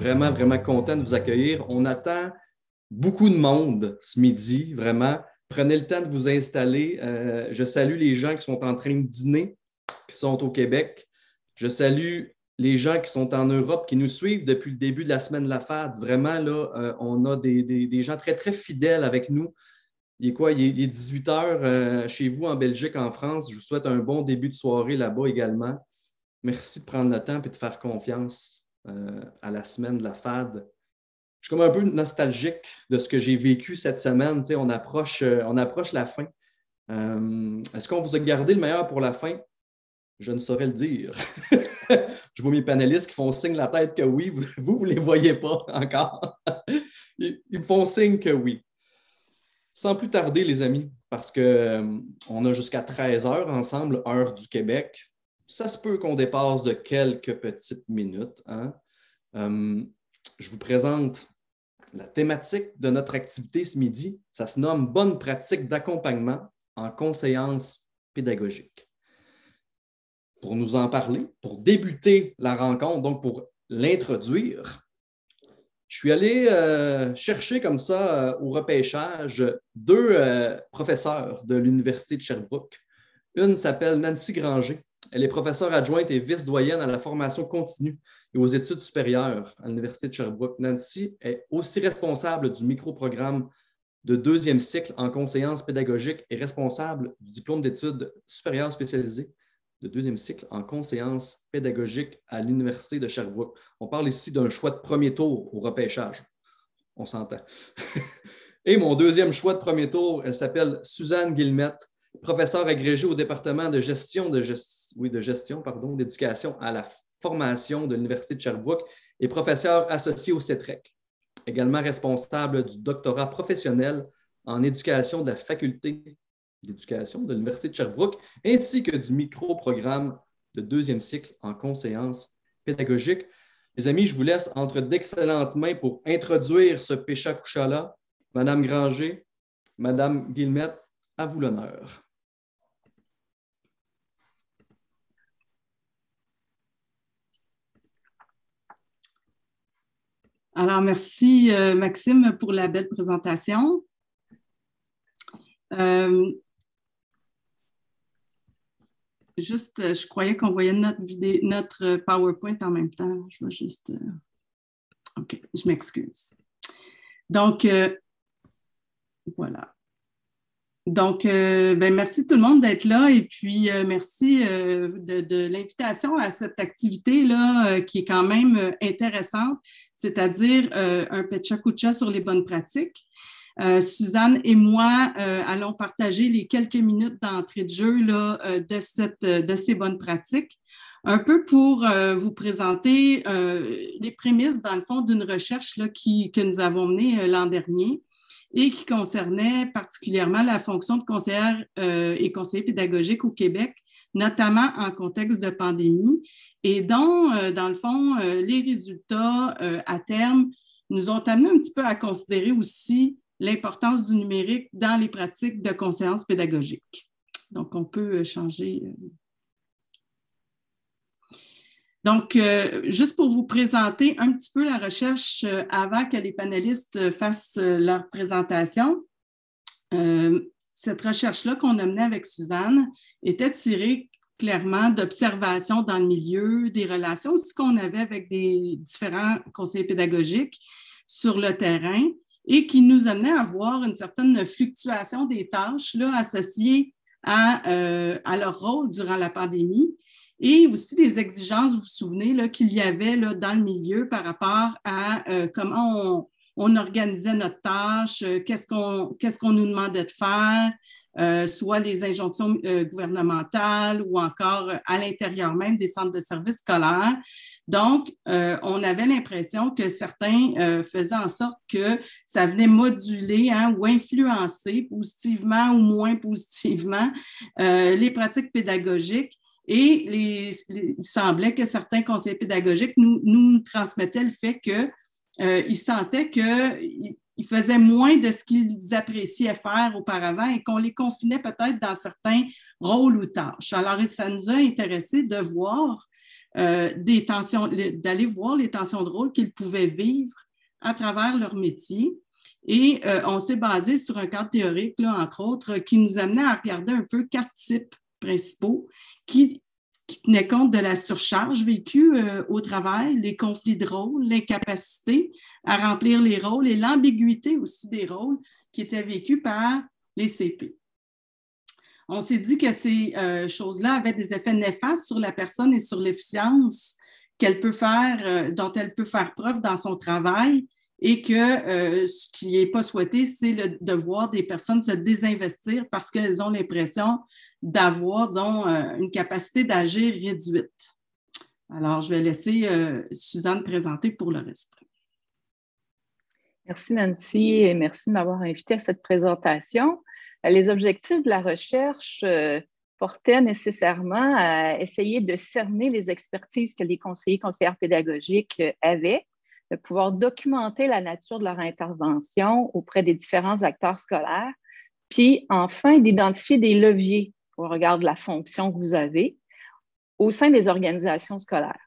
vraiment, vraiment content de vous accueillir. On attend beaucoup de monde ce midi, vraiment. Prenez le temps de vous installer. Je salue les gens qui sont en train de dîner, qui sont au Québec. Je salue les gens qui sont en Europe, qui nous suivent depuis le début de la semaine de la FAD. Vraiment, là, on a des gens très, très fidèles avec nous. Il est quoi? Il est 18 h chez vous en Belgique, en France. Je vous souhaite un bon début de soirée là-bas également. Merci de prendre le temps et de faire confiance à la semaine de la FAD. Je suis comme un peu nostalgique de ce que j'ai vécu cette semaine. Tu sais, on approche la fin. Est-ce qu'on vous a gardé le meilleur pour la fin? Je ne saurais le dire. Je vois mes panélistes qui font signe de la tête que oui. Vous ne les voyez pas encore. Ils me font signe que oui. Sans plus tarder, les amis, parce qu'on a jusqu'à 13 h ensemble, heure du Québec. Ça se peut qu'on dépasse de quelques petites minutes. Hein? Je vous présente la thématique de notre activité ce midi. Ça se nomme « Bonne pratique d'accompagnement en conseillance pédagogique ». Pour nous en parler, pour débuter la rencontre, donc pour l'introduire, je suis allé chercher comme ça au repêchage deux professeurs de l'Université de Sherbrooke. Une s'appelle Nancy Granger. Elle est professeure adjointe et vice-doyenne à la formation continue et aux études supérieures à l'Université de Sherbrooke. Nancy est aussi responsable du micro-programme de 2e cycle en conseillance pédagogique et responsable du diplôme d'études supérieures spécialisées de 2e cycle en conseillance pédagogique à l'Université de Sherbrooke. On parle ici d'un choix de premier tour au repêchage. On s'entend. Et mon deuxième choix de premier tour, elle s'appelle Suzanne Guillemette, professeure agrégée au département de gestion d'éducation à la formation de l'Université de Sherbrooke et professeure associée au CETREC, également responsable du doctorat professionnel en éducation de la faculté d'éducation de l'Université de Sherbrooke, ainsi que du micro-programme de 2e cycle en conseillance pédagogique. Les amis, je vous laisse entre d'excellentes mains pour introduire ce pécha-coucha-là. Madame Granger, Madame Guillemette, à vous l'honneur. Alors, merci Maxime pour la belle présentation. Juste, je croyais qu'on voyait notre PowerPoint en même temps. Je vais juste... OK, je m'excuse. Donc, voilà. Donc, merci tout le monde d'être là et puis merci de l'invitation à cette activité-là qui est quand même intéressante, c'est-à-dire un pecha-kucha sur les bonnes pratiques. Suzanne et moi allons partager les quelques minutes d'entrée de jeu là, de ces bonnes pratiques, un peu pour vous présenter les prémices, dans le fond, d'une recherche là, que nous avons menée l'an dernier et qui concernait particulièrement la fonction de conseillère et conseiller pédagogique au Québec, notamment en contexte de pandémie, et dont, dans le fond, les résultats à terme nous ont amené un petit peu à considérer aussi l'importance du numérique dans les pratiques de conseillance pédagogique. Donc, on peut changer. Donc, juste pour vous présenter un petit peu la recherche avant que les panélistes fassent leur présentation, cette recherche-là qu'on a menée avec Suzanne était tirée clairement d'observations dans le milieu, des relations aussi qu'on avait avec des différents conseillers pédagogiques sur le terrain, et qui nous amenait à voir une certaine fluctuation des tâches là, associées à leur rôle durant la pandémie et aussi des exigences, vous vous souvenez, là, qu'il y avait là, dans le milieu par rapport à comment on organisait notre tâche, qu'est-ce qu'on nous demandait de faire, soit les injonctions gouvernementales ou encore à l'intérieur même des centres de services scolaires. Donc, on avait l'impression que certains faisaient en sorte que ça venait moduler ou influencer positivement ou moins positivement les pratiques pédagogiques. Et il semblait que certains conseillers pédagogiques nous transmettaient le fait qu'ils sentaient qu'ils faisaient moins de ce qu'ils appréciaient faire auparavant et qu'on les confinait peut-être dans certains rôles ou tâches. Alors, ça nous a intéressés de voir d'aller voir les tensions de rôle qu'ils pouvaient vivre à travers leur métier. Et on s'est basé sur un cadre théorique, là, entre autres, qui nous amenait à regarder un peu 4 types principaux qui tenaient compte de la surcharge vécue au travail, les conflits de rôle, l'incapacité à remplir les rôles et l'ambiguïté aussi des rôles qui étaient vécus par les CP. On s'est dit que ces choses-là avaient des effets néfastes sur la personne et sur l'efficience qu'elle peut faire, dont elle peut faire preuve dans son travail, et que ce qui n'est pas souhaité, c'est de voir des personnes se désinvestir parce qu'elles ont l'impression d'avoir, disons, une capacité d'agir réduite. Alors, je vais laisser Suzanne présenter pour le reste. Merci Nancy et merci de m'avoir invité à cette présentation. Les objectifs de la recherche portaient nécessairement à essayer de cerner les expertises que les conseillères pédagogiques avaient, de pouvoir documenter la nature de leur intervention auprès des différents acteurs scolaires, puis enfin d'identifier des leviers au regard de la fonction que vous avez au sein des organisations scolaires.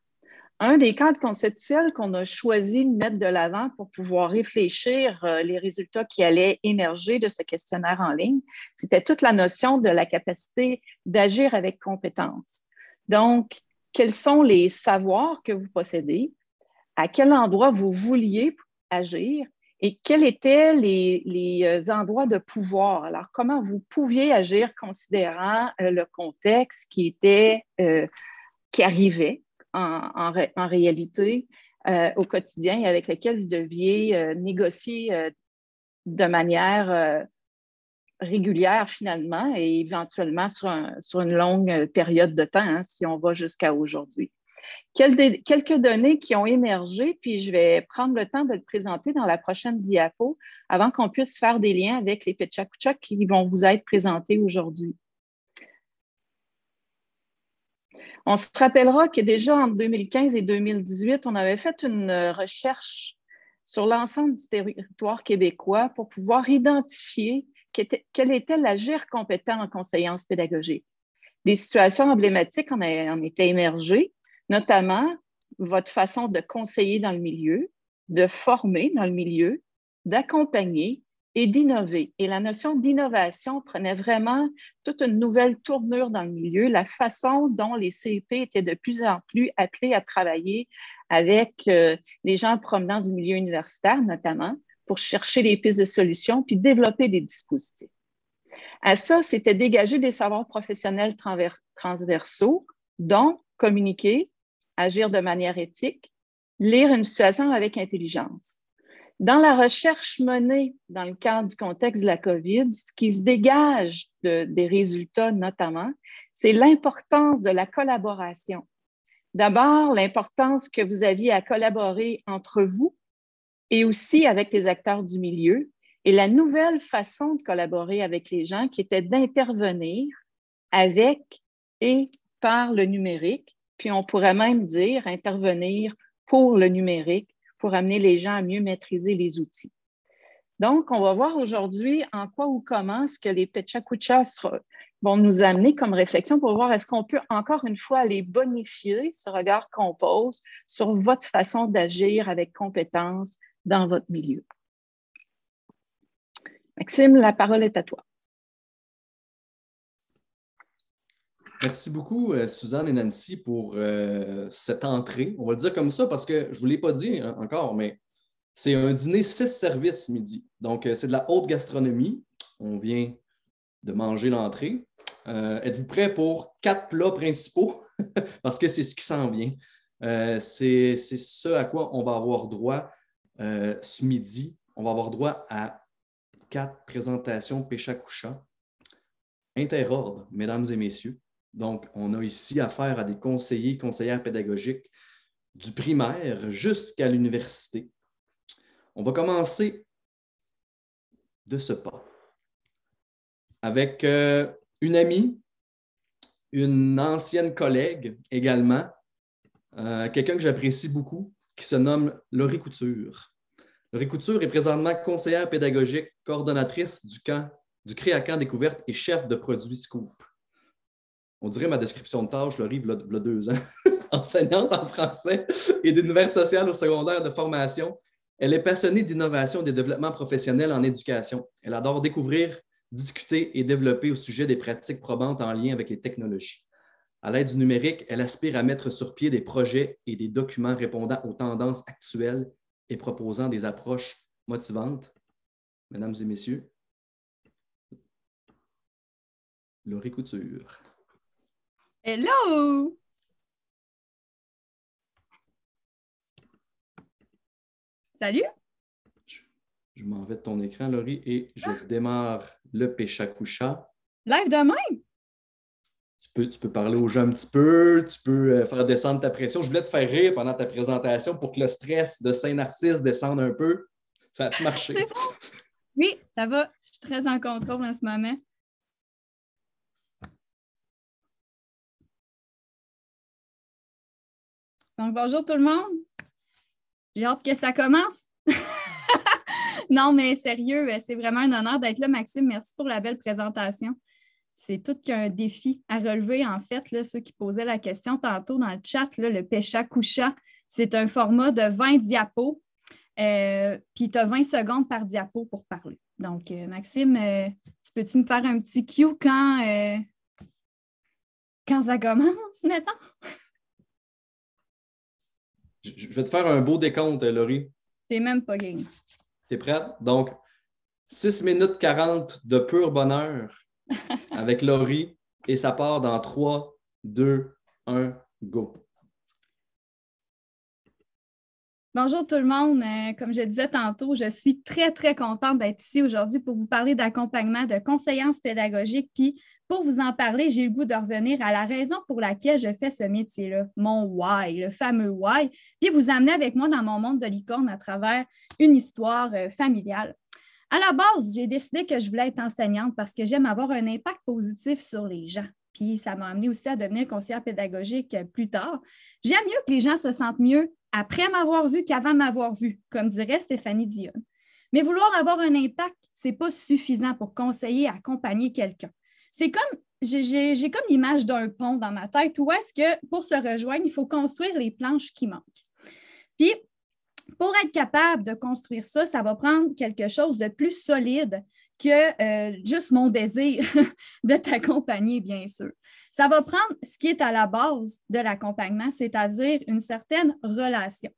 Un des cadres conceptuels qu'on a choisi de mettre de l'avant pour pouvoir réfléchir les résultats qui allaient émerger de ce questionnaire en ligne, c'était toute la notion de la capacité d'agir avec compétence. Donc, quels sont les savoirs que vous possédez, à quel endroit vous vouliez agir et quels étaient les endroits de pouvoir. Alors, comment vous pouviez agir considérant le contexte qui arrivait en réalité au quotidien et avec lequel vous deviez négocier de manière régulière finalement et éventuellement sur une longue période de temps, hein, si on va jusqu'à aujourd'hui. Quelques données qui ont émergé, puis je vais prendre le temps de le présenter dans la prochaine diapo avant qu'on puisse faire des liens avec les PechaKucha qui vont vous être présentés aujourd'hui. On se rappellera que déjà en 2015 et 2018, on avait fait une recherche sur l'ensemble du territoire québécois pour pouvoir identifier quel était l'agir compétent en conseillance pédagogique. Des situations emblématiques en étaient émergées, notamment votre façon de conseiller dans le milieu, de former dans le milieu, d'accompagner et d'innover. Et la notion d'innovation prenait vraiment toute une nouvelle tournure dans le milieu, la façon dont les CEP étaient de plus en plus appelés à travailler avec les gens provenant du milieu universitaire, notamment, pour chercher des pistes de solutions puis développer des dispositifs. À ça, c'était dégager des savoirs professionnels transversaux, dont communiquer, agir de manière éthique, lire une situation avec intelligence. Dans la recherche menée dans le cadre du contexte de la COVID, ce qui se dégage des résultats notamment, c'est l'importance de la collaboration. D'abord, l'importance que vous aviez à collaborer entre vous et aussi avec les acteurs du milieu et la nouvelle façon de collaborer avec les gens qui était d'intervenir avec et par le numérique, puis on pourrait même dire intervenir pour le numérique, pour amener les gens à mieux maîtriser les outils. Donc, on va voir aujourd'hui en quoi ou comment ce que les PechaKucha vont nous amener comme réflexion pour voir est-ce qu'on peut encore une fois aller bonifier ce regard qu'on pose sur votre façon d'agir avec compétence dans votre milieu. Maxime, la parole est à toi. Merci beaucoup, Suzanne et Nancy, pour cette entrée. On va le dire comme ça parce que je ne vous l'ai pas dit encore, mais c'est un dîner 6 services midi. Donc, c'est de la haute gastronomie. On vient de manger l'entrée. Êtes-vous prêts pour 4 plats principaux? Parce que c'est ce qui s'en vient. C'est ce à quoi on va avoir droit ce midi. On va avoir droit à 4 présentations PechaKucha. Interordre, mesdames et messieurs. Donc, on a ici affaire à des conseillers, conseillères pédagogiques du primaire jusqu'à l'université. On va commencer de ce pas avec une amie, une ancienne collègue également, quelqu'un que j'apprécie beaucoup, qui se nomme Laurie Couture. Laurie Couture est présentement conseillère pédagogique, coordonnatrice du Créacan Découverte et chef de produit Scoop. On dirait ma description de tâche, Laurie, il y a 2 ans. enseignante en français et d'univers social au secondaire de formation. Elle est passionnée d'innovation et de développement professionnel en éducation. Elle adore découvrir, discuter et développer au sujet des pratiques probantes en lien avec les technologies. À l'aide du numérique, elle aspire à mettre sur pied des projets et des documents répondant aux tendances actuelles et proposant des approches motivantes. Mesdames et messieurs, Laurie Couture. Hello! Salut! Je m'en vais de ton écran, Laurie, et je démarre le Péchakucha. Live demain! Tu peux parler aux gens un petit peu, tu peux faire descendre ta pression. Je voulais te faire rire pendant ta présentation pour que le stress de Saint-Narcisse descende un peu. Ça a-tu marché? C'est bon. Oui, ça va. Je suis très en contrôle en ce moment. Donc, bonjour tout le monde. J'ai hâte que ça commence. Non, mais sérieux, c'est vraiment un honneur d'être là, Maxime. Merci pour la belle présentation. C'est tout qu'un défi à relever, en fait. Là, ceux qui posaient la question tantôt dans le chat, là, le Péchakucha, c'est un format de 20 diapos. Puis tu as 20 secondes par diapo pour parler. Donc, Maxime, peux-tu me faire un petit cue quand ça commence, Nathan? Je vais te faire un beau décompte, Laurie. T'es même pas game. T'es prête? Donc, 6 minutes 40 de pur bonheur avec Laurie et ça part dans 3, 2, 1, go. Bonjour tout le monde. Comme je disais tantôt, je suis très, très contente d'être ici aujourd'hui pour vous parler d'accompagnement, de conseillance pédagogique. Puis pour vous en parler, j'ai eu le goût de revenir à la raison pour laquelle je fais ce métier-là, mon why, le fameux why, puis vous amener avec moi dans mon monde de licorne à travers une histoire familiale. À la base, j'ai décidé que je voulais être enseignante parce que j'aime avoir un impact positif sur les gens. Puis ça m'a amené aussi à devenir conseillère pédagogique plus tard. J'aime mieux que les gens se sentent mieux après m'avoir vu qu'avant m'avoir vu, comme dirait Stéphanie Dion. Mais vouloir avoir un impact, ce n'est pas suffisant pour conseiller, accompagner quelqu'un. C'est comme, j'ai comme l'image d'un pont dans ma tête où est-ce que pour se rejoindre, il faut construire les planches qui manquent. Puis, pour être capable de construire ça, ça va prendre quelque chose de plus solide que juste mon désir de t'accompagner, bien sûr. Ça va prendre ce qui est à la base de l'accompagnement, c'est-à-dire une certaine relation.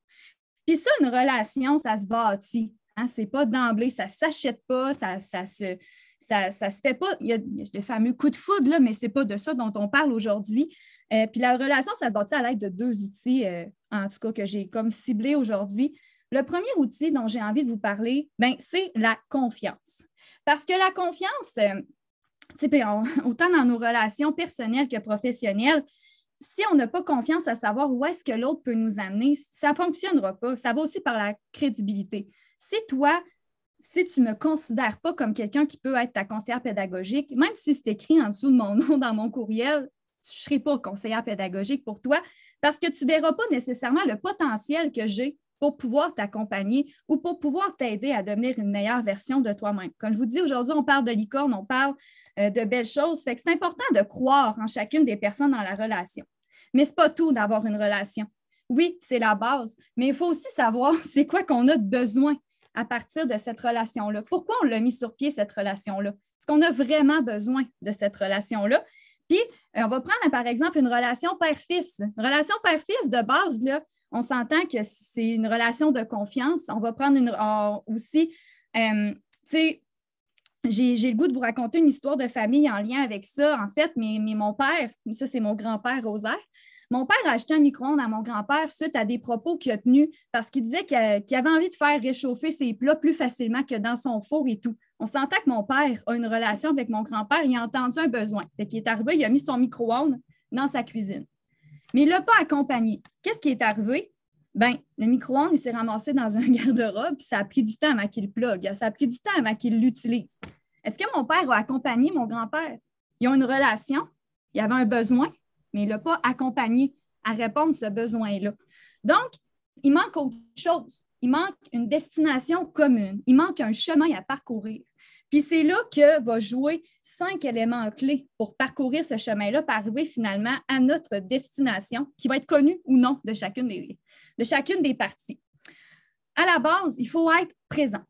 Puis ça, une relation, ça se bâtit. Hein? Ce n'est pas d'emblée, ça ne s'achète pas, ça se fait pas. Il y a le fameux coup de foudre, là, mais ce n'est pas de ça dont on parle aujourd'hui. Puis la relation, ça se bâtit à l'aide de 2 outils, en tout cas, que j'ai comme ciblés aujourd'hui. Le premier outil dont j'ai envie de vous parler, c'est la confiance. Parce que la confiance, autant dans nos relations personnelles que professionnelles, si on n'a pas confiance à savoir où est-ce que l'autre peut nous amener, ça ne fonctionnera pas. Ça va aussi par la crédibilité. Si tu ne me considères pas comme quelqu'un qui peut être ta conseillère pédagogique, même si c'est écrit en dessous de mon nom dans mon courriel, je ne serai pas conseillère pédagogique pour toi parce que tu ne verras pas nécessairement le potentiel que j'ai pour pouvoir t'accompagner ou pour pouvoir t'aider à devenir une meilleure version de toi-même. Comme je vous dis, aujourd'hui, on parle de licorne, on parle de belles choses. Fait que c'est important de croire en chacune des personnes dans la relation. Mais ce n'est pas tout d'avoir une relation. Oui, c'est la base, mais il faut aussi savoir c'est quoi qu'on a de besoin à partir de cette relation-là. Pourquoi on l'a mis sur pied, cette relation-là? Est-ce qu'on a vraiment besoin de cette relation-là? Puis, on va prendre, par exemple, une relation père-fils. Une relation père-fils, de base, là, on s'entend que c'est une relation de confiance. On va prendre aussi, j'ai le goût de vous raconter une histoire de famille en lien avec ça, en fait, mais mon père, ça c'est mon grand-père Rosaire, mon père a acheté un micro-ondes à mon grand-père suite à des propos qu'il a tenus parce qu'il disait qu'il avait envie de faire réchauffer ses plats plus facilement que dans son four et tout. On s'entend que mon père a une relation avec mon grand-père, il a entendu un besoin. Fait qu'il est arrivé, il a mis son micro-ondes dans sa cuisine. Mais il ne l'a pas accompagné. Qu'est-ce qui est arrivé? Le micro-ondes, il s'est ramassé dans un garde-robe, puis ça a pris du temps avant qu'il le plug. Ça a pris du temps avant qu'il l'utilise. Est-ce que mon père a accompagné mon grand-père? Ils ont une relation, il y avait un besoin, mais il ne l'a pas accompagné à répondre à ce besoin-là. Donc, il manque autre chose. Il manque une destination commune. Il manque un chemin à parcourir. Puis c'est là que va jouer 5 éléments clés pour parcourir ce chemin-là, pour arriver finalement à notre destination, qui va être connue ou non de chacune des parties. À la base, il faut être présent.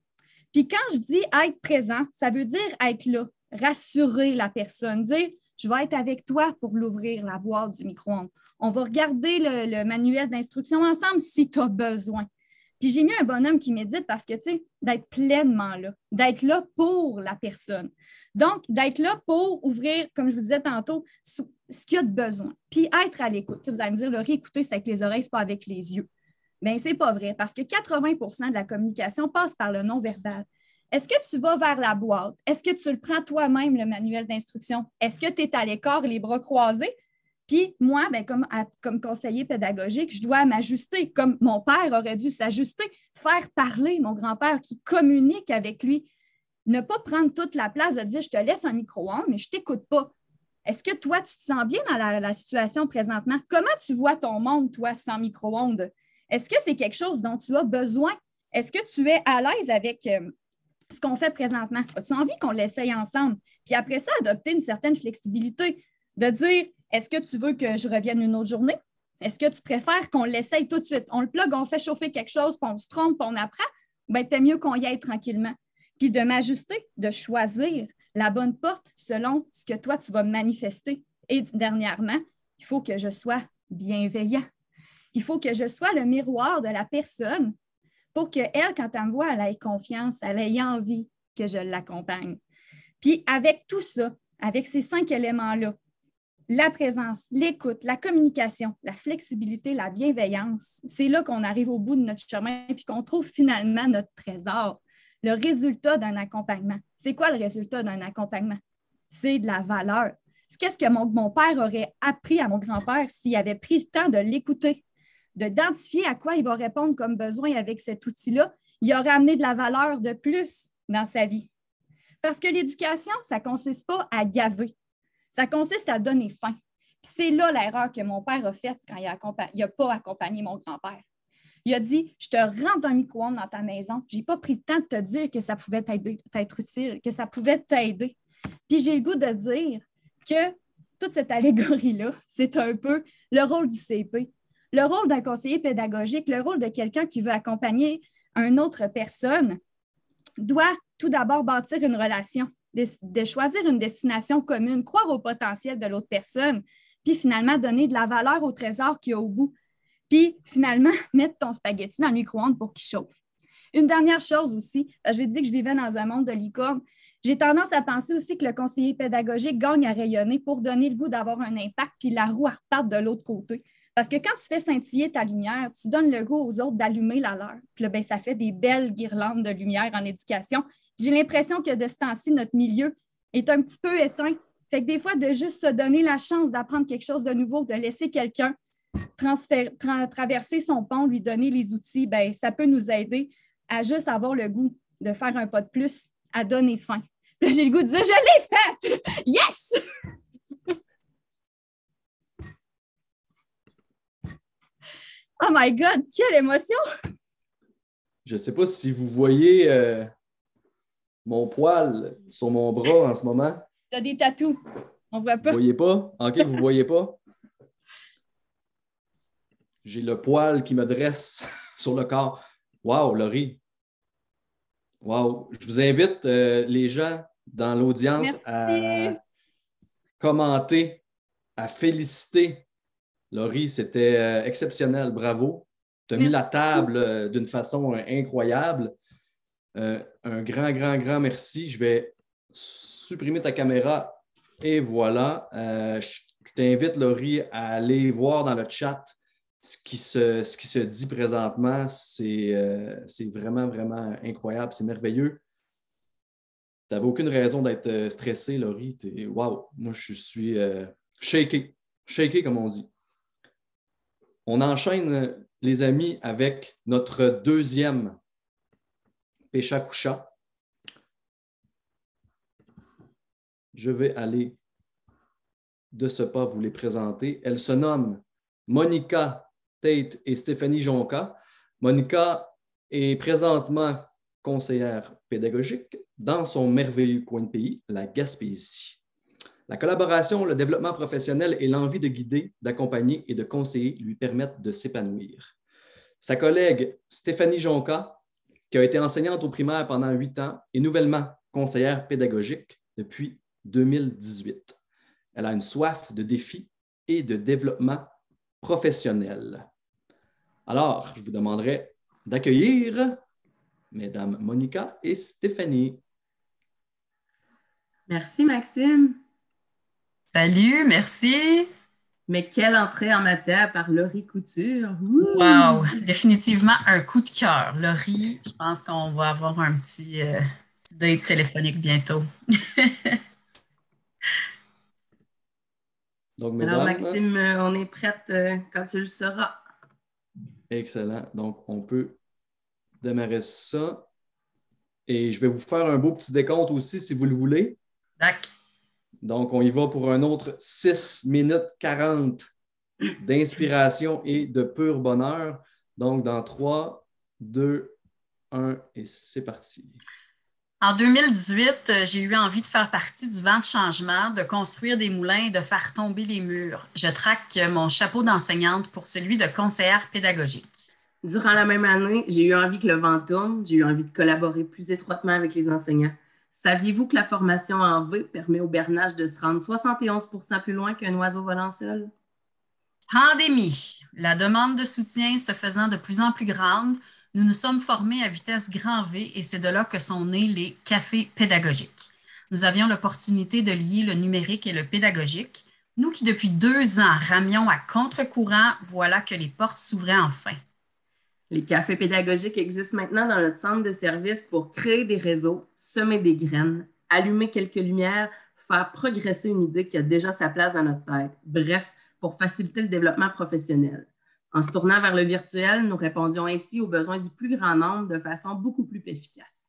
Puis quand je dis être présent, ça veut dire être là, rassurer la personne, dire « je vais être avec toi pour l'ouvrir, la boîte du micro-ondes. On va regarder le manuel d'instruction ensemble si tu as besoin. » Puis j'ai mis un bonhomme qui médite parce que, tu sais, d'être pleinement là, d'être là pour la personne. Donc, d'être là pour ouvrir, comme je vous disais tantôt, ce qu'il y a de besoin. Puis être à l'écoute. Vous allez me dire, Laurie, écouter, c'est avec les oreilles, ce n'est pas avec les yeux. Bien, ce n'est pas vrai parce que 80% de la communication passe par le non-verbal. Est-ce que tu vas vers la boîte? Est-ce que tu le prends toi-même, le manuel d'instruction? Est-ce que tu es à l'écart et les bras croisés? Puis moi, bien, comme conseiller pédagogique, je dois m'ajuster, comme mon père aurait dû s'ajuster, faire parler mon grand-père qui communique avec lui. Ne pas prendre toute la place de dire « je te laisse un micro-ondes, mais je ne t'écoute pas ». Est-ce que toi, tu te sens bien dans la situation présentement? Comment tu vois ton monde, toi, sans micro-ondes? Est-ce que c'est quelque chose dont tu as besoin? Est-ce que tu es à l'aise avec ce qu'on fait présentement? As-tu envie qu'on l'essaye ensemble? Puis après ça, adopter une certaine flexibilité, de dire « est-ce que tu veux que je revienne une autre journée? Est-ce que tu préfères qu'on l'essaye tout de suite? On le plug, on fait chauffer quelque chose, puis on se trompe, puis on apprend? Bien, t'es mieux qu'on y aille tranquillement. » Puis de m'ajuster, de choisir la bonne porte selon ce que toi, tu vas manifester. Et dernièrement, il faut que je sois bienveillant. Il faut que je sois le miroir de la personne pour qu'elle, quand elle me voit, elle ait confiance, elle ait envie que je l'accompagne. Puis avec tout ça, avec ces 5 éléments-là, la présence, l'écoute, la communication, la flexibilité, la bienveillance, c'est là qu'on arrive au bout de notre chemin et qu'on trouve finalement notre trésor, le résultat d'un accompagnement. C'est quoi le résultat d'un accompagnement? C'est de la valeur. Qu'est-ce que mon père aurait appris à mon grand-père s'il avait pris le temps de l'écouter, d'identifier à quoi il va répondre comme besoin avec cet outil-là? Il aurait amené de la valeur de plus dans sa vie. Parce que l'éducation, ça ne consiste pas à gaver. Ça consiste à donner faim. Puis c'est là l'erreur que mon père a faite quand il n'a pas accompagné mon grand-père. Il a dit « je te rentre un micro-ondes dans ta maison. Je n'ai pas pris le temps de te dire que ça pouvait t'être utile, que ça pouvait t'aider. » Puis j'ai le goût de dire que toute cette allégorie-là, c'est un peu le rôle du CP, le rôle d'un conseiller pédagogique, le rôle de quelqu'un qui veut accompagner une autre personne doit tout d'abord bâtir une relation, de choisir une destination commune, croire au potentiel de l'autre personne, puis finalement donner de la valeur au trésor qu'il y a au bout, puis finalement mettre ton spaghetti dans le micro-ondes pour qu'il chauffe. Une dernière chose aussi, je vais te dire que je vivais dans un monde de licorne. J'ai tendance à penser aussi que le conseiller pédagogique gagne à rayonner pour donner le goût d'avoir un impact, puis la roue reparte de l'autre côté. Parce que quand tu fais scintiller ta lumière, tu donnes le goût aux autres d'allumer la leur. Puis là, bien, ça fait des belles guirlandes de lumière en éducation. J'ai l'impression que de ce temps-ci, notre milieu est un petit peu éteint. Fait que des fois, de juste se donner la chance d'apprendre quelque chose de nouveau, de laisser quelqu'un traverser son pont, lui donner les outils, bien, ça peut nous aider à juste avoir le goût de faire un pas de plus, à donner faim. Puis là, j'ai le goût de dire « je l'ai faite! Yes! » Oh my God, quelle émotion! Je ne sais pas si vous voyez mon poil sur mon bras en ce moment. Tu as des tatous. On ne voit pas. Vous ne voyez pas? OK, vous ne voyez pas? J'ai le poil qui me dresse sur le corps. Wow, Laurie! Wow! Je vous invite, les gens dans l'audience, à commenter, à féliciter. Laurie, c'était exceptionnel. Bravo. Tu as mis la table d'une façon incroyable. Un grand merci. Je vais supprimer ta caméra et voilà. Je t'invite, Laurie, à aller voir dans le chat ce qui se dit présentement. C'est vraiment incroyable. C'est merveilleux. Tu n'avais aucune raison d'être stressé, Laurie. Wow! Moi, je suis shaké. Shaké, comme on dit. On enchaîne, les amis, avec notre deuxième Pécha Coucha. Je vais aller de ce pas vous les présenter. Elles se nomment Monica Tate et Stéphanie Jonca. Monica est présentement conseillère pédagogique dans son merveilleux coin de pays, la Gaspésie. La collaboration, le développement professionnel et l'envie de guider, d'accompagner et de conseiller lui permettent de s'épanouir. Sa collègue Stéphanie Jonca, qui a été enseignante au primaire pendant 8 ans et nouvellement conseillère pédagogique depuis 2018. Elle a une soif de défis et de développement professionnel. Alors, je vous demanderai d'accueillir Mesdames Monica et Stéphanie. Merci, Maxime. Salut, merci. Mais quelle entrée en matière par Laurie Couture. Wow, définitivement un coup de cœur. Laurie, je pense qu'on va avoir un petit date téléphonique bientôt. Donc, mesdames, alors, Maxime, on est prête quand tu le seras. Excellent. Donc, on peut démarrer ça. Et je vais vous faire un beau petit décompte aussi, si vous le voulez. D'accord. Donc, on y va pour un autre 6 minutes 40 d'inspiration et de pur bonheur. Donc, dans 3, 2, 1 et c'est parti. En 2018, j'ai eu envie de faire partie du vent de changement, de construire des moulins et de faire tomber les murs. Je traque mon chapeau d'enseignante pour celui de conseillère pédagogique. Durant la même année, j'ai eu envie que le vent tourne, j'ai eu envie de collaborer plus étroitement avec les enseignants. Saviez-vous que la formation en V permet au bernage de se rendre 71% plus loin qu'un oiseau volant seul? Pandémie. La demande de soutien se faisant de plus en plus grande, nous nous sommes formés à vitesse grand V et c'est de là que sont nés les cafés pédagogiques. Nous avions l'opportunité de lier le numérique et le pédagogique. Nous qui, depuis 2 ans, ramions à contre-courant, voilà que les portes s'ouvraient enfin. Les cafés pédagogiques existent maintenant dans notre centre de service pour créer des réseaux, semer des graines, allumer quelques lumières, faire progresser une idée qui a déjà sa place dans notre tête. Bref, pour faciliter le développement professionnel. En se tournant vers le virtuel, nous répondions ainsi aux besoins du plus grand nombre de façon beaucoup plus efficace.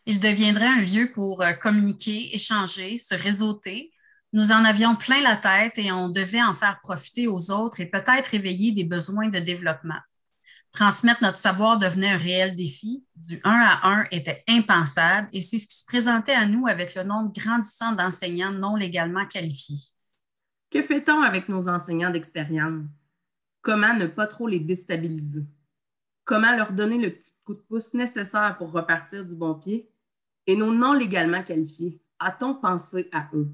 Il deviendrait un lieu pour communiquer, échanger, se réseauter. Nous en avions plein la tête et on devait en faire profiter aux autres et peut-être éveiller des besoins de développement. Transmettre notre savoir devenait un réel défi. Du 1 à 1 était impensable et c'est ce qui se présentait à nous avec le nombre grandissant d'enseignants non légalement qualifiés. Que fait-on avec nos enseignants d'expérience? Comment ne pas trop les déstabiliser? Comment leur donner le petit coup de pouce nécessaire pour repartir du bon pied? Et nos non légalement qualifiés, a-t-on pensé à eux?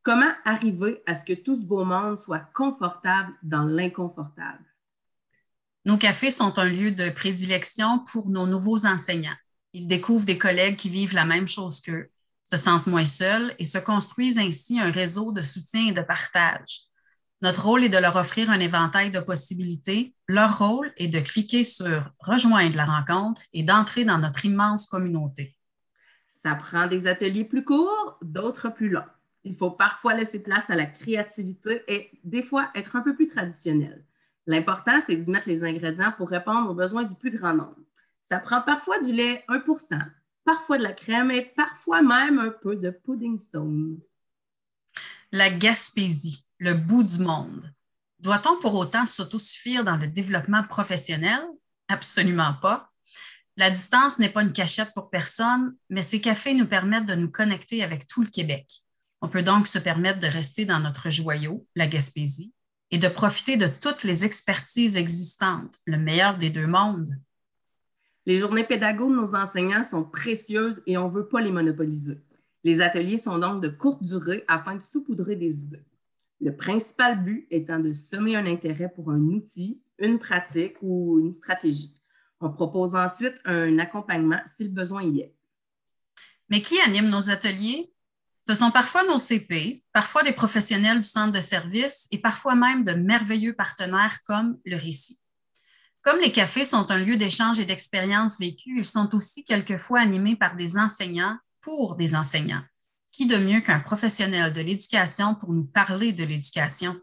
Comment arriver à ce que tout ce beau monde soit confortable dans l'inconfortable? Nos cafés sont un lieu de prédilection pour nos nouveaux enseignants. Ils découvrent des collègues qui vivent la même chose qu'eux, se sentent moins seuls et se construisent ainsi un réseau de soutien et de partage. Notre rôle est de leur offrir un éventail de possibilités. Leur rôle est de cliquer sur « Rejoindre la rencontre » et d'entrer dans notre immense communauté. Ça prend des ateliers plus courts, d'autres plus longs. Il faut parfois laisser place à la créativité et des fois être un peu plus traditionnel. L'important, c'est d'y mettre les ingrédients pour répondre aux besoins du plus grand nombre. Ça prend parfois du lait 1%, parfois de la crème et parfois même un peu de pudding stone. La Gaspésie, le bout du monde. Doit-on pour autant s'autosuffire dans le développement professionnel? Absolument pas. La distance n'est pas une cachette pour personne, mais ces cafés nous permettent de nous connecter avec tout le Québec. On peut donc se permettre de rester dans notre joyau, la Gaspésie, et de profiter de toutes les expertises existantes, le meilleur des deux mondes. Les journées pédago de nos enseignants sont précieuses et on ne veut pas les monopoliser. Les ateliers sont donc de courte durée afin de saupoudrer des idées. Le principal but étant de semer un intérêt pour un outil, une pratique ou une stratégie. On propose ensuite un accompagnement si le besoin y est. Mais qui anime nos ateliers? Ce sont parfois nos CP, parfois des professionnels du centre de service et parfois même de merveilleux partenaires comme le Récit. Comme les cafés sont un lieu d'échange et d'expériences vécues, ils sont aussi quelquefois animés par des enseignants pour des enseignants. Qui de mieux qu'un professionnel de l'éducation pour nous parler de l'éducation?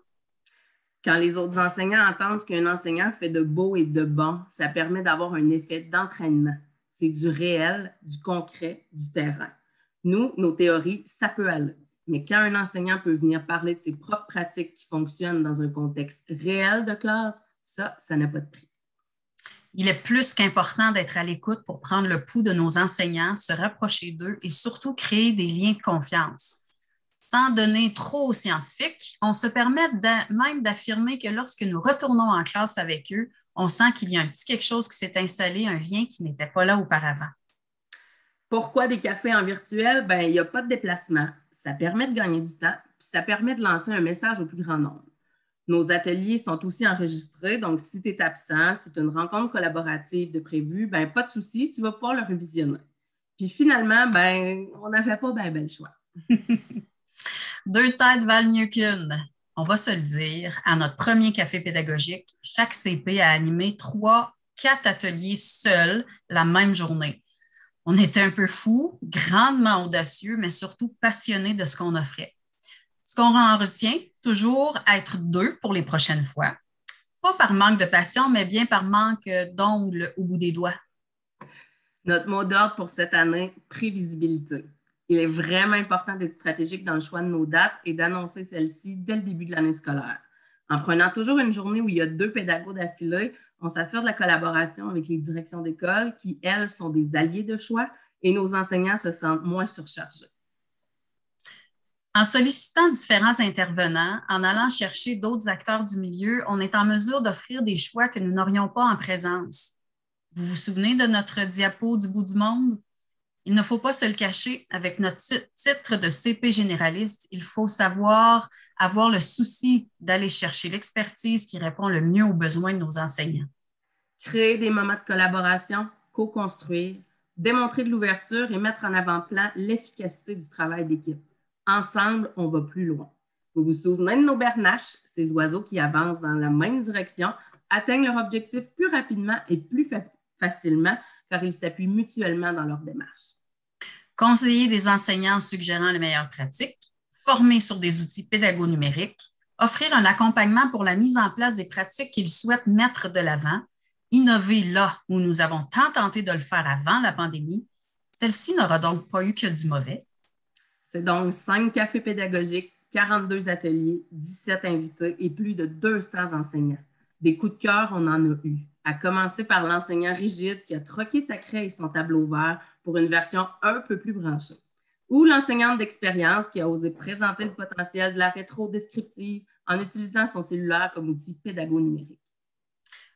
Quand les autres enseignants entendent ce qu'un enseignant fait de beau et de bon, ça permet d'avoir un effet d'entraînement. C'est du réel, du concret, du terrain. Nous, nos théories, ça peut aller. Mais quand un enseignant peut venir parler de ses propres pratiques qui fonctionnent dans un contexte réel de classe, ça n'a pas de prix. Il est plus qu'important d'être à l'écoute pour prendre le pouls de nos enseignants, se rapprocher d'eux et surtout créer des liens de confiance. Sans donner trop aux scientifiques, on se permet même d'affirmer que lorsque nous retournons en classe avec eux, on sent qu'il y a un petit quelque chose qui s'est installé, un lien qui n'était pas là auparavant. Pourquoi des cafés en virtuel? Bien, il n'y a pas de déplacement. Ça permet de gagner du temps, puis ça permet de lancer un message au plus grand nombre. Nos ateliers sont aussi enregistrés, donc si tu es absent, si tu as une rencontre collaborative de prévue, bien, pas de souci, tu vas pouvoir le revisionner. Puis finalement, bien, on n'avait pas bien le choix. 2 têtes valent mieux qu'une. On va se le dire, à notre premier café pédagogique, chaque CP a animé 3-4 ateliers seuls la même journée. On était un peu fous, grandement audacieux, mais surtout passionnés de ce qu'on offrait. Ce qu'on en retient, toujours être 2 pour les prochaines fois. Pas par manque de passion, mais bien par manque d'ongles au bout des doigts. Notre mot d'ordre pour cette année, prévisibilité. Il est vraiment important d'être stratégique dans le choix de nos dates et d'annoncer celles-ci dès le début de l'année scolaire. En prenant toujours une journée où il y a 2 pédagogues d'affilée, on s'assure de la collaboration avec les directions d'école qui, elles, sont des alliés de choix et nos enseignants se sentent moins surchargés. En sollicitant différents intervenants, en allant chercher d'autres acteurs du milieu, on est en mesure d'offrir des choix que nous n'aurions pas en présence. Vous vous souvenez de notre diapo du bout du monde? Il ne faut pas se le cacher, avec notre titre de CP généraliste, il faut savoir avoir le souci d'aller chercher l'expertise qui répond le mieux aux besoins de nos enseignants. Créer des moments de collaboration, co-construire, démontrer de l'ouverture et mettre en avant-plan l'efficacité du travail d'équipe. Ensemble, on va plus loin. Vous vous souvenez de nos bernaches, ces oiseaux qui avancent dans la même direction, atteignent leur objectif plus rapidement et plus facilement car ils s'appuient mutuellement dans leur démarche. Conseiller des enseignants en suggérant les meilleures pratiques, former sur des outils pédago-numériques, offrir un accompagnement pour la mise en place des pratiques qu'ils souhaitent mettre de l'avant, innover là où nous avons tant tenté de le faire avant la pandémie, celle-ci n'aura donc pas eu que du mauvais. C'est donc 5 cafés pédagogiques, 42 ateliers, 17 invités et plus de 200 enseignants. Des coups de cœur, on en a eu, à commencer par l'enseignant rigide qui a troqué sa craie et son tableau vert pour une version un peu plus branchée, ou l'enseignante d'expérience qui a osé présenter le potentiel de la rétro-descriptive en utilisant son cellulaire comme outil pédago-numérique.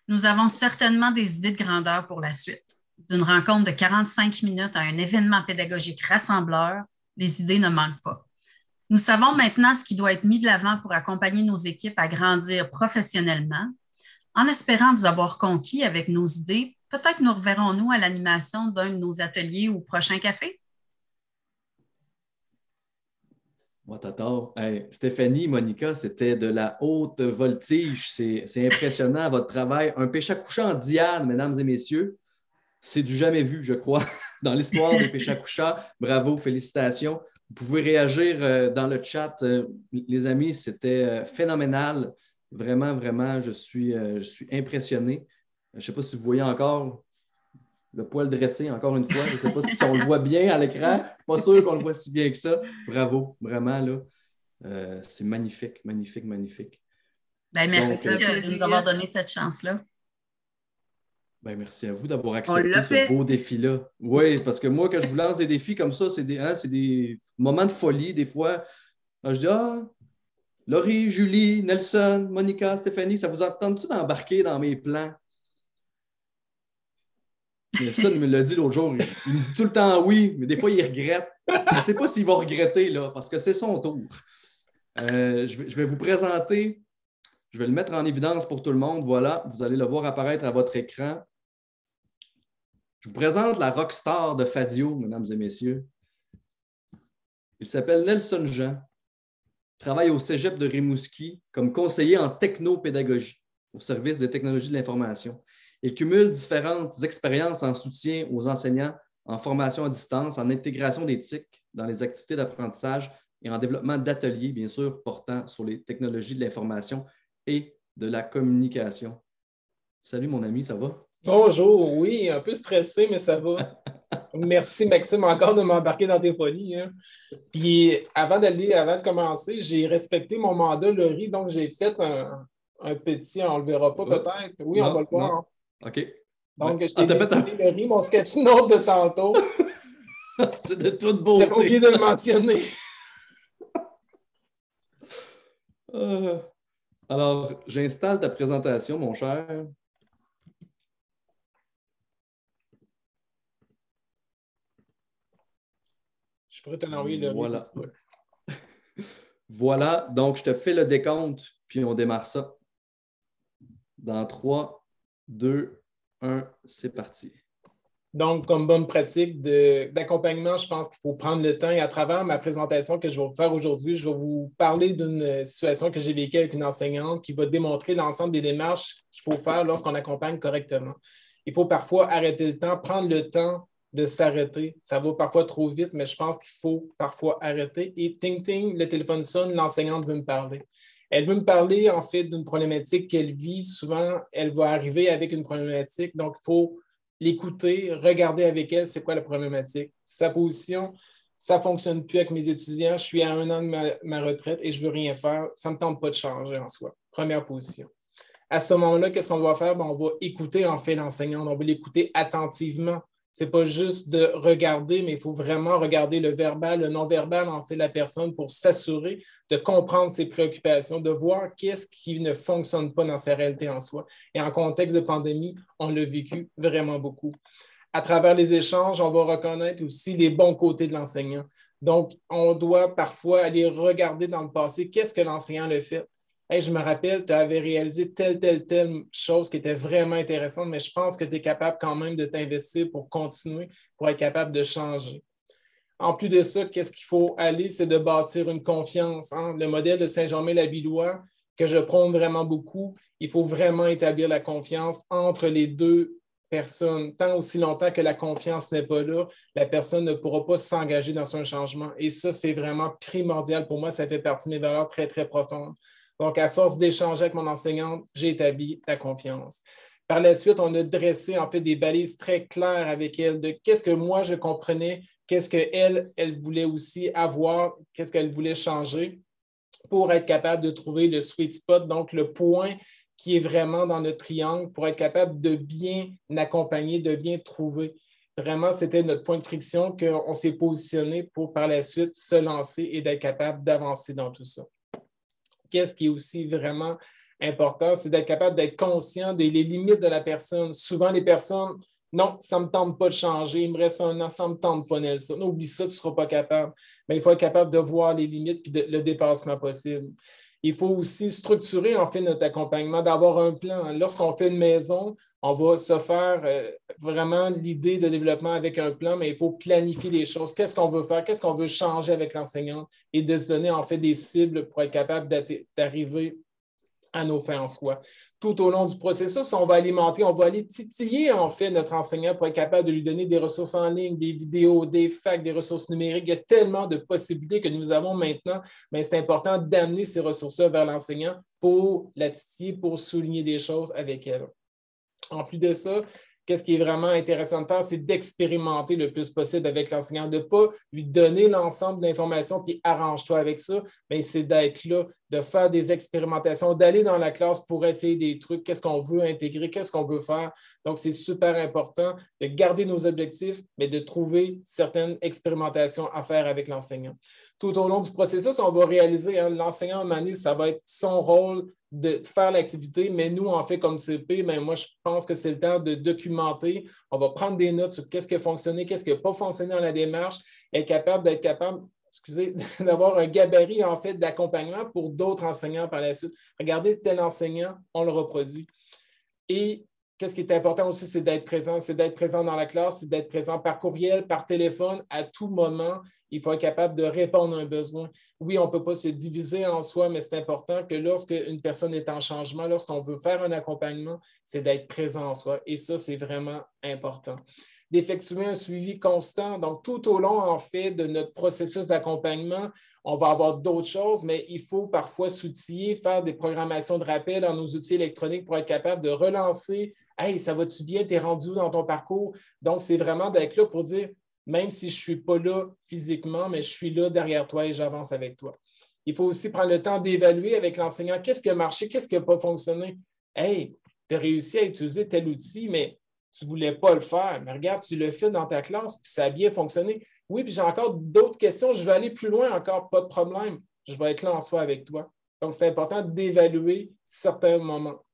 Nous avons certainement des idées de grandeur pour la suite. D'une rencontre de 45 minutes à un événement pédagogique rassembleur, les idées ne manquent pas. Nous savons maintenant ce qui doit être mis de l'avant pour accompagner nos équipes à grandir professionnellement. En espérant vous avoir conquis avec nos idées, peut-être nous reverrons-nous à l'animation d'un de nos ateliers au prochain café? Hey, Stéphanie, Monica, c'était de la haute voltige. C'est impressionnant, votre travail. Un pêche à coucher en Diane, mesdames et messieurs. C'est du jamais vu, je crois, dans l'histoire des pêches à coucher. Bravo, félicitations. Vous pouvez réagir dans le chat. Les amis, c'était phénoménal. Vraiment, vraiment, je suis impressionné. Je ne sais pas si vous voyez encore le poil dressé, encore une fois. Je ne sais pas si on le voit bien à l'écran. Je ne suis pas sûr qu'on le voit si bien que ça. Bravo, vraiment, là. C'est magnifique, magnifique, magnifique. Ben, merci de nous avoir donné cette chance-là. Ben, merci à vous d'avoir accepté ce beau défi-là. Oui, parce que moi, quand je vous lance des défis comme ça, c'est des moments de folie. Des fois, je dis Laurie, Julie, Nelson, Monica, Stéphanie, ça vous entend-tu d'embarquer dans mes plans? Nelson me l'a dit l'autre jour. Il me dit tout le temps oui, mais des fois, il regrette. Je ne sais pas s'il va regretter, là, parce que c'est son tour. Je vais vous présenter, je vais le mettre en évidence pour tout le monde. Voilà, vous allez le voir apparaître à votre écran. Je vous présente la rockstar de Fadio, mesdames et messieurs. Il s'appelle Nelson Jean. Il travaille au Cégep de Rimouski comme conseiller en technopédagogie au service des technologies de l'information. Il cumule différentes expériences en soutien aux enseignants, en formation à distance, en intégration d'éthique dans les activités d'apprentissage et en développement d'ateliers, bien sûr, portant sur les technologies de l'information et de la communication. Salut mon ami, ça va? Bonjour, oui, un peu stressé, mais ça va. Merci Maxime encore de m'embarquer dans tes folies. Hein. Puis avant de commencer, j'ai respecté mon mandat Laurie, donc j'ai fait un petit, on ne le verra pas peut-être. Oui, non, on va le voir. OK. Donc, Ouais. je t'ai t'as laissé fait le riz, mon sketch note de tantôt. C'est de toute J'ai beauté. oublié de le mentionner. Alors, j'installe ta présentation, mon cher. Je pourrais te l'envoyer le riz, Voilà. si tu veux. Voilà, donc je te fais le décompte, puis on démarre ça. Dans 3, 2, 1, c'est parti. Donc, comme bonne pratique d'accompagnement, je pense qu'il faut prendre le temps et à travers ma présentation que je vais vous faire aujourd'hui, je vais vous parler d'une situation que j'ai vécue avec une enseignante qui va démontrer l'ensemble des démarches qu'il faut faire lorsqu'on accompagne correctement. Il faut parfois arrêter le temps, prendre le temps de s'arrêter. Ça va parfois trop vite, mais je pense qu'il faut parfois arrêter. Et ting-ting, le téléphone sonne, l'enseignante veut me parler. Elle veut me parler, en fait, d'une problématique qu'elle vit. Souvent, elle va arriver avec une problématique, donc il faut l'écouter, regarder avec elle c'est quoi la problématique. Sa position, ça ne fonctionne plus avec mes étudiants, je suis à 1 an de ma retraite et je ne veux rien faire, ça ne me tente pas de changer en soi. Première position. À ce moment-là, qu'est-ce qu'on doit faire? On va écouter en fait l'enseignant, on va l'écouter attentivement. Ce n'est pas juste de regarder, mais il faut vraiment regarder le verbal, le non-verbal en fait de la personne pour s'assurer de comprendre ses préoccupations, de voir qu'est-ce qui ne fonctionne pas dans sa réalité en soi. Et en contexte de pandémie, on l'a vécu vraiment beaucoup. À travers les échanges, on va reconnaître aussi les bons côtés de l'enseignant. Donc, on doit parfois aller regarder dans le passé qu'est-ce que l'enseignant a fait. Hey, je me rappelle, tu avais réalisé telle chose qui était vraiment intéressante, mais je pense que tu es capable quand même de t'investir pour continuer, pour être capable de changer. En plus de ça, qu'est-ce qu'il faut aller, c'est de bâtir une confiance. Hein? Le modèle de Saint-Germain-la-Villois, que je prône vraiment beaucoup, il faut vraiment établir la confiance entre les deux personnes. Tant aussi longtemps que la confiance n'est pas là, la personne ne pourra pas s'engager dans un changement. Et ça, c'est vraiment primordial pour moi. Ça fait partie de mes valeurs très, très profondes. Donc, à force d'échanger avec mon enseignante, j'ai établi la confiance. Par la suite, on a dressé en fait des balises très claires avec elle de qu'est-ce que moi je comprenais, qu'est-ce qu'elle, elle voulait aussi avoir, qu'est-ce qu'elle voulait changer pour être capable de trouver le sweet spot, donc le point qui est vraiment dans notre triangle pour être capable de bien accompagner, de bien trouver. Vraiment, c'était notre point de friction qu'on s'est positionné pour par la suite se lancer et d'être capable d'avancer dans tout ça. Qu'est-ce qui est aussi vraiment important, c'est d'être capable d'être conscient des limites de la personne. Souvent, les personnes, non, ça ne me tente pas de changer, il me reste 1 an, ça ne me tente pas, Nelson. Non, oublie ça, tu ne seras pas capable. Mais il faut être capable de voir les limites et le dépassement possible. Il faut aussi structurer en fait notre accompagnement, d'avoir un plan. Lorsqu'on fait une maison, on va se faire vraiment l'idée de développement avec un plan, mais il faut planifier les choses. Qu'est-ce qu'on veut faire? Qu'est-ce qu'on veut changer avec l'enseignant? Et de se donner en fait des cibles pour être capable d'arriver à nos fins en soi. Tout au long du processus, on va alimenter, on va aller titiller en fait notre enseignant pour être capable de lui donner des ressources en ligne, des vidéos, des facs, des ressources numériques. Il y a tellement de possibilités que nous avons maintenant, mais c'est important d'amener ces ressources-là vers l'enseignant pour la titiller, pour souligner des choses avec elle. En plus de ça, qu'est-ce qui est vraiment intéressant de faire, c'est d'expérimenter le plus possible avec l'enseignant, de ne pas lui donner l'ensemble de l'information puis arrange-toi avec ça, mais c'est d'être là, de faire des expérimentations, d'aller dans la classe pour essayer des trucs, qu'est-ce qu'on veut intégrer, qu'est-ce qu'on veut faire. Donc, c'est super important de garder nos objectifs, mais de trouver certaines expérimentations à faire avec l'enseignant. Tout au long du processus, on va réaliser, l'enseignant, à un moment donné, ça va être son rôle de faire l'activité, mais nous, on fait comme CP, mais moi, je pense que c'est le temps de documenter. On va prendre des notes sur qu'est-ce qui a fonctionné, qu'est-ce qui n'a pas fonctionné dans la démarche, être capable d'avoir un gabarit, en fait, d'accompagnement pour d'autres enseignants par la suite. Regardez tel enseignant, on le reproduit. Et qu'est-ce qui est important aussi, c'est d'être présent dans la classe, c'est d'être présent par courriel, par téléphone, à tout moment. Il faut être capable de répondre à un besoin. Oui, on ne peut pas se diviser en soi, mais c'est important que lorsque une personne est en changement, lorsqu'on veut faire un accompagnement, c'est d'être présent en soi. Et ça, c'est vraiment important. D'effectuer un suivi constant. Donc, tout au long, en fait, de notre processus d'accompagnement, on va avoir d'autres choses, mais il faut parfois s'outiller, faire des programmations de rappel dans nos outils électroniques pour être capable de relancer. « Hey, ça va-tu bien? T'es rendu où dans ton parcours? » Donc, c'est vraiment d'être là pour dire, même si je ne suis pas là physiquement, mais je suis là derrière toi et j'avance avec toi. Il faut aussi prendre le temps d'évaluer avec l'enseignant qu'est-ce qui a marché, qu'est-ce qui n'a pas fonctionné. « Hey, tu as réussi à utiliser tel outil, mais tu ne voulais pas le faire. Mais regarde, tu le fais dans ta classe, puis ça a bien fonctionné. Oui, puis j'ai encore d'autres questions. Je vais aller plus loin encore, pas de problème. Je vais être là en soi avec toi. Donc, c'est important d'évaluer certains moments.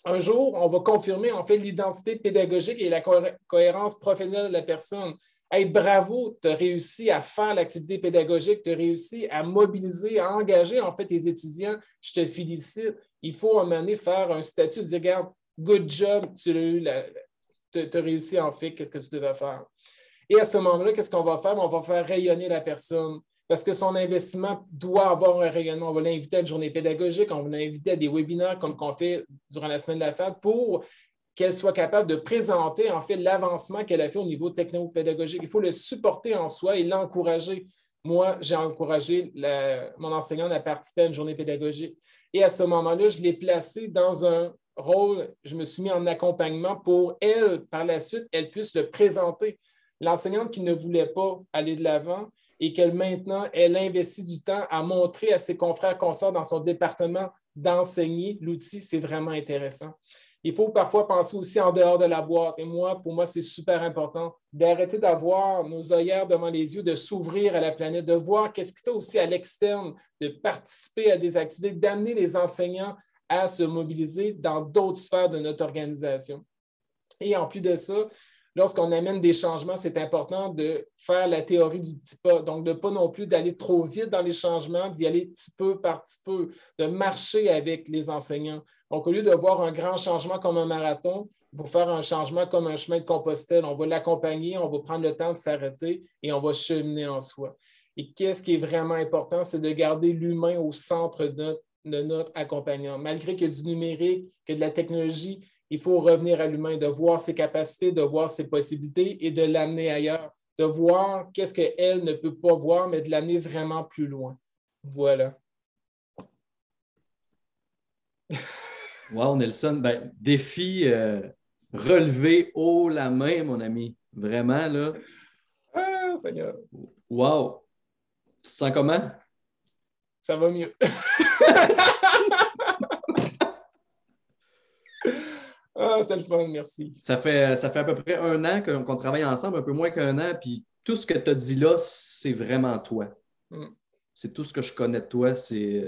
Un jour, on va confirmer en fait l'identité pédagogique et la cohérence professionnelle de la personne. Hey, bravo, tu as réussi à faire l'activité pédagogique, tu as réussi à mobiliser, à engager en fait tes étudiants. Je te félicite. Il faut à un moment donné faire un statut de dire, regarde, good job, tu as réussi en fait, qu'est-ce que tu devais faire. Et à ce moment-là, qu'est-ce qu'on va faire? On va faire rayonner la personne. Parce que son investissement doit avoir un rayonnement. On va l'inviter à une journée pédagogique, on va l'inviter à des webinaires comme qu'on fait durant la semaine de la FAD pour qu'elle soit capable de présenter en fait l'avancement qu'elle a fait au niveau techno-pédagogique. Il faut le supporter en soi et l'encourager. Moi, j'ai encouragé mon enseignante à participer à une journée pédagogique. Et à ce moment-là, je l'ai placée dans un rôle, je me suis mis en accompagnement pour elle, par la suite, elle puisse le présenter. L'enseignante qui ne voulait pas aller de l'avant, et qu'elle maintenant, elle investit du temps à montrer à ses confrères consorts dans son département d'enseigner l'outil, c'est vraiment intéressant. Il faut parfois penser aussi en dehors de la boîte. Et moi, pour moi, c'est super important d'arrêter d'avoir nos œillères devant les yeux, de s'ouvrir à la planète, de voir qu'est-ce qui fait aussi à l'externe, de participer à des activités, d'amener les enseignants à se mobiliser dans d'autres sphères de notre organisation. Et en plus de ça, lorsqu'on amène des changements, c'est important de faire la théorie du petit pas. Donc, de ne pas non plus d'aller trop vite dans les changements, d'y aller petit peu par petit peu, de marcher avec les enseignants. Donc, au lieu de voir un grand changement comme un marathon, il faut faire un changement comme un chemin de Compostelle. On va l'accompagner, on va prendre le temps de s'arrêter et on va cheminer en soi. Et qu'est-ce qui est vraiment important, c'est de garder l'humain au centre de notre accompagnement. Malgré qu'il y a du numérique, qu'il y a de la technologie, il faut revenir à l'humain, de voir ses capacités, de voir ses possibilités et de l'amener ailleurs, de voir qu'est-ce qu'elle ne peut pas voir, mais de l'amener vraiment plus loin. Voilà. Wow, Nelson, défi relevé haut la main, mon ami. Vraiment, là. Ah, Seigneur. Wow. Tu te sens comment? Ça va mieux. Ah, c'était le fun, merci. Ça fait à peu près 1 an qu'on travaille ensemble, un peu moins qu'1 an, puis tout ce que tu as dit là, c'est vraiment toi. C'est tout ce que je connais de toi, c'est...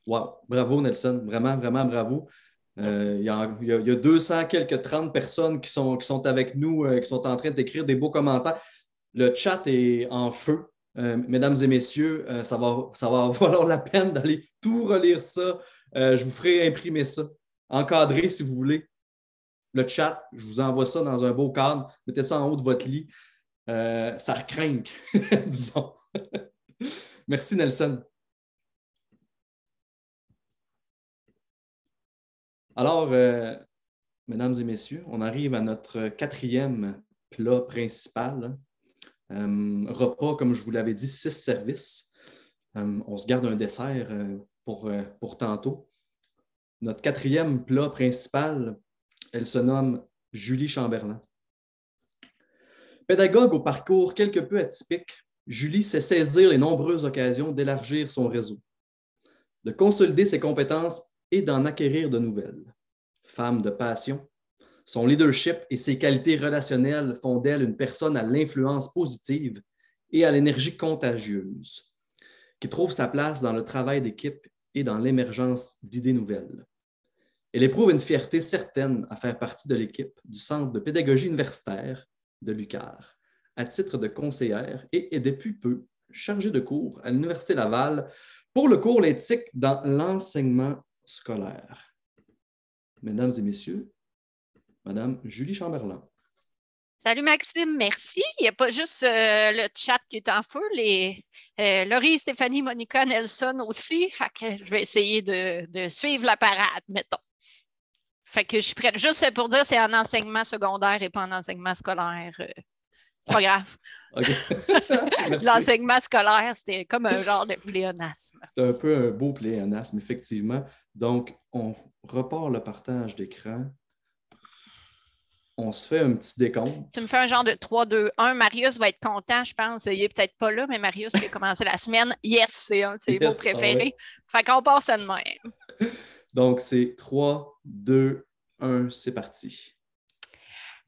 Wow, bravo Nelson, vraiment, vraiment bravo. Il y a 200 quelques 30 personnes qui sont avec nous, qui sont en train d'écrire des beaux commentaires. Le chat est en feu. Mesdames et messieurs, ça va valoir la peine d'aller tout relire ça. Je vous ferai imprimer ça. Encadré si vous voulez. Le chat, je vous envoie ça dans un beau cadre. Mettez ça en haut de votre lit. Ça recrinque, disons. Merci Nelson. Alors, mesdames et messieurs, on arrive à notre 4e plat principal. Repas, comme je vous l'avais dit, 6 services. On se garde un dessert pour tantôt. Notre 4e plat principal, elle se nomme Julie Chamberlain. Pédagogue au parcours quelque peu atypique, Julie sait saisir les nombreuses occasions d'élargir son réseau, de consolider ses compétences et d'en acquérir de nouvelles. Femme de passion, son leadership et ses qualités relationnelles font d'elle une personne à l'influence positive et à l'énergie contagieuse, qui trouve sa place dans le travail d'équipe et dans l'émergence d'idées nouvelles. Elle éprouve une fierté certaine à faire partie de l'équipe du Centre de pédagogie universitaire de l'UQAR, à titre de conseillère et est depuis peu chargée de cours à l'Université Laval pour le cours L'éthique dans l'enseignement scolaire. Mesdames et messieurs, Madame Julie Chamberlain. Salut Maxime, merci. Il n'y a pas juste le chat qui est en feu, Laurie, Stéphanie, Monica, Nelson aussi. Fait que je vais essayer de suivre la parade, mettons. Fait que je suis prête. Juste pour dire, c'est en enseignement secondaire et pas en enseignement scolaire. C'est pas grave. OK. L'enseignement scolaire, c'était comme un genre de pléonasme. C'est un peu un beau pléonasme, effectivement. Donc, on repart le partage d'écran. On se fait un petit décompte. Tu me fais un genre de 3, 2, 1. Marius va être content, je pense. Il n'est peut-être pas là, mais Marius qui a commencé la semaine. Yes, c'est un de ses mots préférés. Fait qu'on part ça de même. Donc, c'est 3, 2, 1, c'est parti.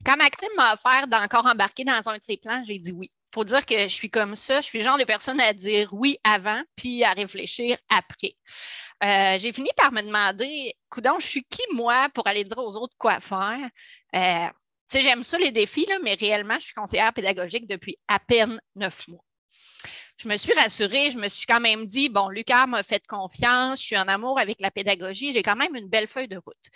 Quand Maxime m'a offert d'encore embarquer dans un de ses plans, j'ai dit oui. Il faut dire que je suis comme ça. Je suis le genre de personne à dire oui avant, puis à réfléchir après. J'ai fini par me demander, coudonc, je suis qui, moi, pour aller dire aux autres quoi faire? J'aime ça, les défis, là, mais réellement, je suis conseillère pédagogique depuis à peine 9 mois. Je me suis rassurée, je me suis quand même dit, bon, Lucas m'a fait confiance, je suis en amour avec la pédagogie, j'ai quand même une belle feuille de route.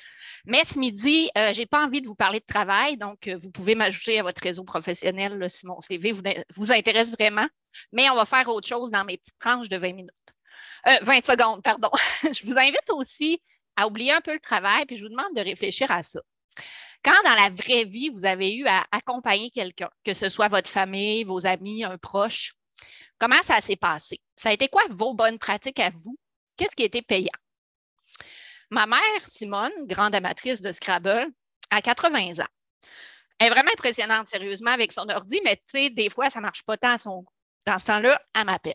Mais ce midi, je n'ai pas envie de vous parler de travail, donc vous pouvez m'ajouter à votre réseau professionnel là, si mon CV vous intéresse vraiment. Mais on va faire autre chose dans mes petites tranches de 20 minutes. 20 secondes, pardon. Je vous invite aussi à oublier un peu le travail, puis je vous demande de réfléchir à ça. Quand dans la vraie vie, vous avez eu à accompagner quelqu'un, que ce soit votre famille, vos amis, un proche, comment ça s'est passé? Ça a été quoi vos bonnes pratiques à vous? Qu'est-ce qui a été payant? Ma mère, Simone, grande amatrice de Scrabble, a 80 ans. Elle est vraiment impressionnante, sérieusement, avec son ordi, mais tu sais, des fois, ça ne marche pas tant à son goût. Dans ce temps-là, elle m'appelle.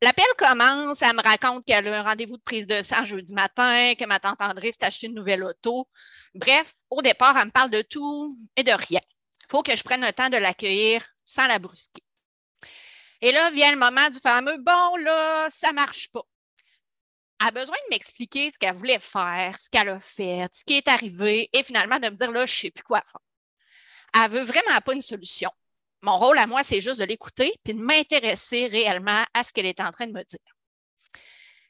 L'appel commence, elle me raconte qu'elle a un rendez-vous de prise de sang jeudi matin, que ma tante André s'est acheté une nouvelle auto. Bref, au départ, elle me parle de tout et de rien. Il faut que je prenne le temps de l'accueillir sans la brusquer. Et là vient le moment du fameux « bon, là, ça ne marche pas ». Elle a besoin de m'expliquer ce qu'elle voulait faire, ce qu'elle a fait, ce qui est arrivé, et finalement de me dire « là, je ne sais plus quoi faire ». Elle ne veut vraiment pas une solution. Mon rôle à moi, c'est juste de l'écouter puis de m'intéresser réellement à ce qu'elle est en train de me dire.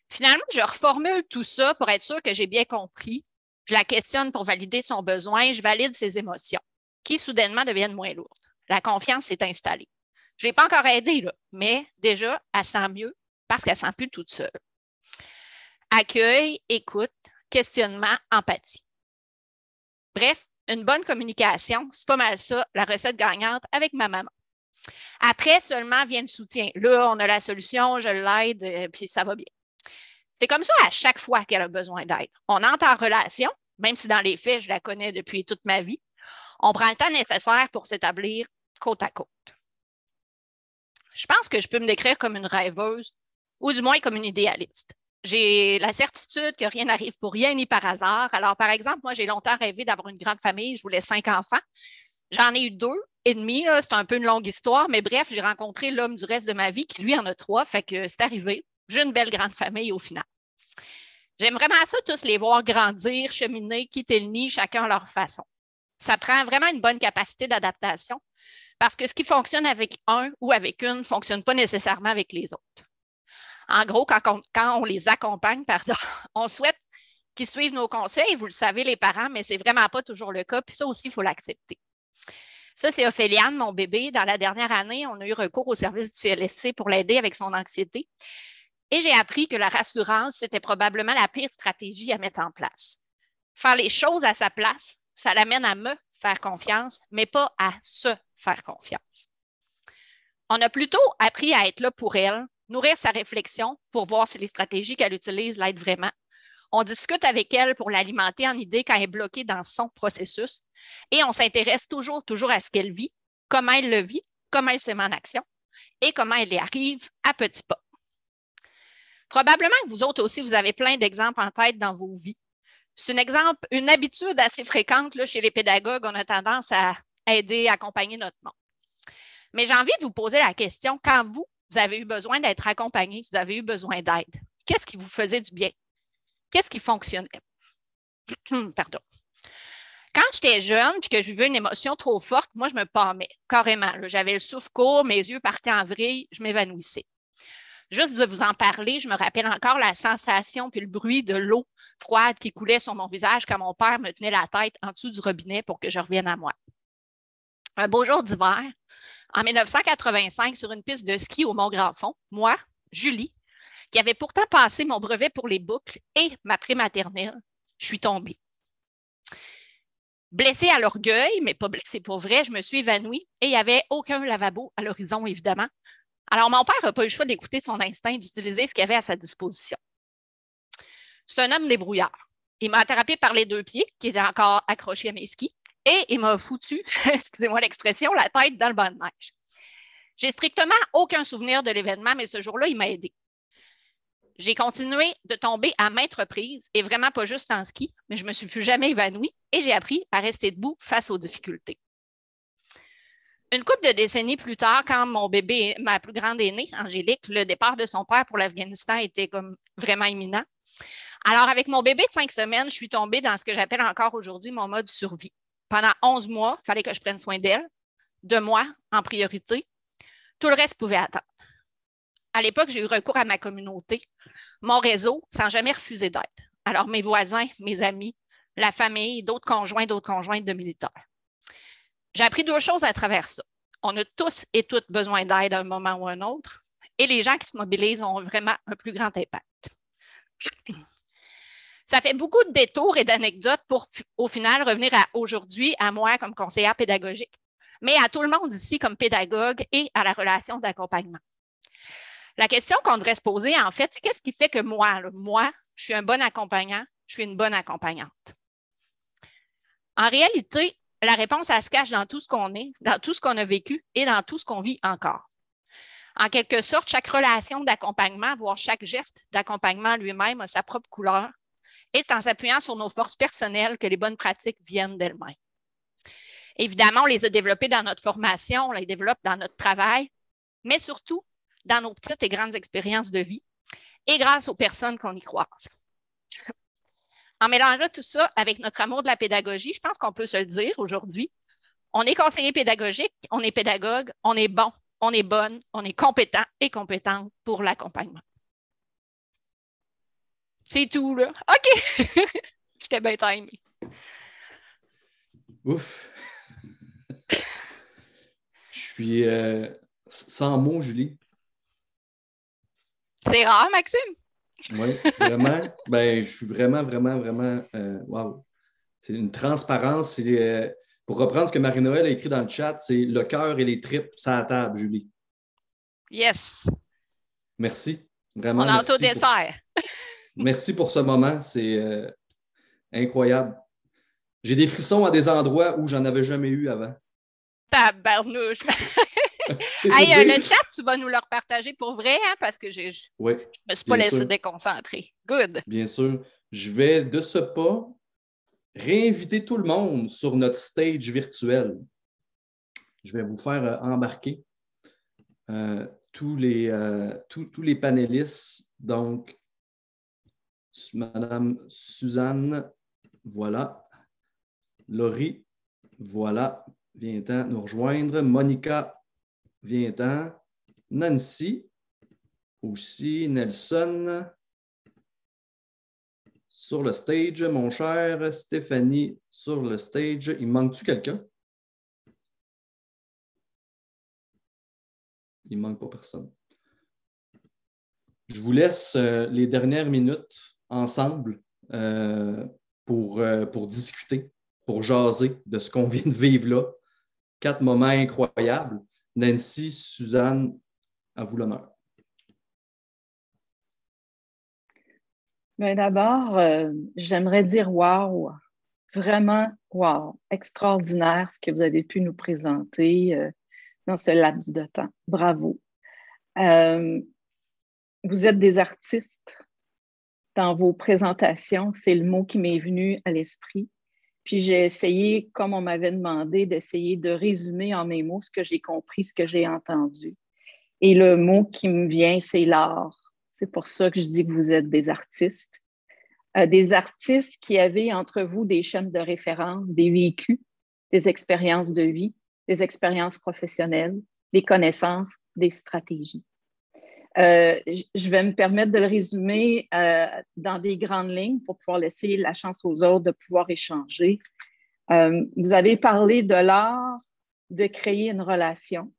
Finalement, je reformule tout ça pour être sûre que j'ai bien compris. Je la questionne pour valider son besoin, je valide ses émotions, qui soudainement deviennent moins lourdes. La confiance s'est installée. Je ne l'ai pas encore aidée, là, mais déjà, elle sent mieux parce qu'elle ne sent plus toute seule. Accueil, écoute, questionnement, empathie. Bref, une bonne communication, c'est pas mal ça, la recette gagnante avec ma maman. Après seulement vient le soutien. Là, on a la solution, je l'aide, puis ça va bien. C'est comme ça à chaque fois qu'elle a besoin d'aide. On entre en relation, même si dans les faits, je la connais depuis toute ma vie. On prend le temps nécessaire pour s'établir côte à côte. Je pense que je peux me décrire comme une rêveuse, ou du moins comme une idéaliste. J'ai la certitude que rien n'arrive pour rien ni par hasard. Alors, par exemple, moi, j'ai longtemps rêvé d'avoir une grande famille. Je voulais 5 enfants. J'en ai eu 2 et demi. C'est un peu une longue histoire, mais bref, j'ai rencontré l'homme du reste de ma vie qui, lui, en a 3. Fait que c'est arrivé. J'ai une belle grande famille au final. J'aime vraiment ça, tous les voir grandir, cheminer, quitter le nid, chacun à leur façon. Ça prend vraiment une bonne capacité d'adaptation parce que ce qui fonctionne avec un ou avec une ne fonctionne pas nécessairement avec les autres. En gros, quand on les accompagne, on souhaite qu'ils suivent nos conseils. Vous le savez, les parents, mais ce n'est vraiment pas toujours le cas. Puis ça aussi, il faut l'accepter. Ça, c'est Ophéliane, mon bébé. Dans la dernière année, on a eu recours au service du CLSC pour l'aider avec son anxiété. Et j'ai appris que la rassurance, c'était probablement la pire stratégie à mettre en place. Faire les choses à sa place, ça l'amène à me faire confiance, mais pas à se faire confiance. On a plutôt appris à être là pour elle, nourrir sa réflexion pour voir si les stratégies qu'elle utilise l'aident vraiment. On discute avec elle pour l'alimenter en idées quand elle est bloquée dans son processus et on s'intéresse toujours à ce qu'elle vit, comment elle le vit, comment elle se met en action et comment elle y arrive à petits pas. Probablement que vous autres aussi, vous avez plein d'exemples en tête dans vos vies. C'est une habitude assez fréquente là, chez les pédagogues. On a tendance à aider, à accompagner notre monde. Mais j'ai envie de vous poser la question, quand vous avez eu besoin d'être accompagné, vous avez eu besoin d'aide, qu'est-ce qui vous faisait du bien? Qu'est-ce qui fonctionnait? Pardon. Quand j'étais jeune et que je vivais une émotion trop forte, moi, je me pâmais carrément. J'avais le souffle court, mes yeux partaient en vrille, je m'évanouissais. Juste de vous en parler, je me rappelle encore la sensation puis le bruit de l'eau froide qui coulait sur mon visage quand mon père me tenait la tête en dessous du robinet pour que je revienne à moi. Un beau jour d'hiver, en 1985, sur une piste de ski au Mont-Grand-Fond, moi, Julie, qui avait pourtant passé mon brevet pour les boucles et ma prématernelle, je suis tombée. Blessée à l'orgueil, mais pas blessée pour vrai, je me suis évanouie et il n'y avait aucun lavabo à l'horizon, évidemment. Alors, mon père n'a pas eu le choix d'écouter son instinct, d'utiliser ce qu'il avait à sa disposition. C'est un homme débrouillard. Il m'a attrapé par les 2 pieds, qui étaient encore accrochés à mes skis, et il m'a foutu, excusez-moi l'expression, la tête dans le banc de neige. J'ai strictement aucun souvenir de l'événement, mais ce jour-là, il m'a aidé. J'ai continué de tomber à maintes reprises, et vraiment pas juste en ski, mais je ne me suis plus jamais évanouie et j'ai appris à rester debout face aux difficultés. Une couple de décennies plus tard, quand mon bébé, ma plus grande est née, Angélique, le départ de son père pour l'Afghanistan était comme vraiment imminent. Alors, avec mon bébé de 5 semaines, je suis tombée dans ce que j'appelle encore aujourd'hui mon mode survie. Pendant 11 mois, il fallait que je prenne soin d'elle, de moi en priorité. Tout le reste pouvait attendre. À l'époque, j'ai eu recours à ma communauté, mon réseau, sans jamais refuser d'aide. Alors, mes voisins, mes amis, la famille, d'autres conjoints, d'autres conjointes de militaires. J'ai appris 2 choses à travers ça. On a tous et toutes besoin d'aide à un moment ou à un autre, et les gens qui se mobilisent ont vraiment un plus grand impact. Ça fait beaucoup de détours et d'anecdotes pour, au final, revenir à aujourd'hui, à moi comme conseillère pédagogique, mais à tout le monde ici comme pédagogue et à la relation d'accompagnement. La question qu'on devrait se poser, en fait, c'est qu'est-ce qui fait que moi, je suis un bon accompagnant, je suis une bonne accompagnante? En réalité, la réponse, elle se cache dans tout ce qu'on est, dans tout ce qu'on a vécu et dans tout ce qu'on vit encore. En quelque sorte, chaque relation d'accompagnement, voire chaque geste d'accompagnement lui-même a sa propre couleur et c'est en s'appuyant sur nos forces personnelles que les bonnes pratiques viennent d'elles-mêmes. Évidemment, on les a développées dans notre formation, on les développe dans notre travail, mais surtout dans nos petites et grandes expériences de vie et grâce aux personnes qu'on y croise. En mélangeant tout ça avec notre amour de la pédagogie, je pense qu'on peut se le dire aujourd'hui. On est conseiller pédagogique, on est pédagogue, on est bon, on est bonne, on est compétent et compétente pour l'accompagnement. C'est tout, là. OK! J'étais bien timée. Ouf! Je suis sans mots, Julie. C'est rare, Maxime? Oui, vraiment. Ben, je suis vraiment, wow. C'est une transparence. Pour reprendre ce que Marie-Noël a écrit dans le chat, c'est le cœur et les tripes sur la table, Julie. Yes. Merci. Vraiment. On a hâte au dessert. Merci pour ce moment. C'est incroyable. J'ai des frissons à des endroits où j'en avais jamais eu avant. Tabarnouche! Hey, le chat, tu vas nous le repartager pour vrai, hein, parce que je oui, me suis pas laissé déconcentrer. Good. Bien sûr. Je vais de ce pas réinviter tout le monde sur notre stage virtuel. Je vais vous faire embarquer tous les panélistes. Donc, Madame Suzanne, voilà. Laurie, voilà. Viens-t'en nous rejoindre. Monica, viens-t'en. Nancy, aussi. Nelson, sur le stage, mon cher. Stéphanie, sur le stage. Il manque-tu quelqu'un? Il ne manque pas personne. Je vous laisse les dernières minutes ensemble pour discuter, pour jaser de ce qu'on vient de vivre là. 4 moments incroyables. Nancy, Suzanne, à vous l'honneur. Bien, d'abord, j'aimerais dire wow, vraiment wow, extraordinaire ce que vous avez pu nous présenter dans ce laps de temps. Bravo. Vous êtes des artistes dans vos présentations, c'est le mot qui m'est venu à l'esprit. Puis j'ai essayé, comme on m'avait demandé, d'essayer de résumer en mes mots ce que j'ai compris, ce que j'ai entendu. Et le mot qui me vient, c'est l'art. C'est pour ça que je dis que vous êtes des artistes. Des artistes qui avaient entre vous des chaînes de référence, des vécus, des expériences de vie, des expériences professionnelles, des connaissances, des stratégies. Je vais me permettre de le résumer dans des grandes lignes pour pouvoir laisser la chance aux autres de pouvoir échanger. Vous avez parlé de l'art de créer une relation,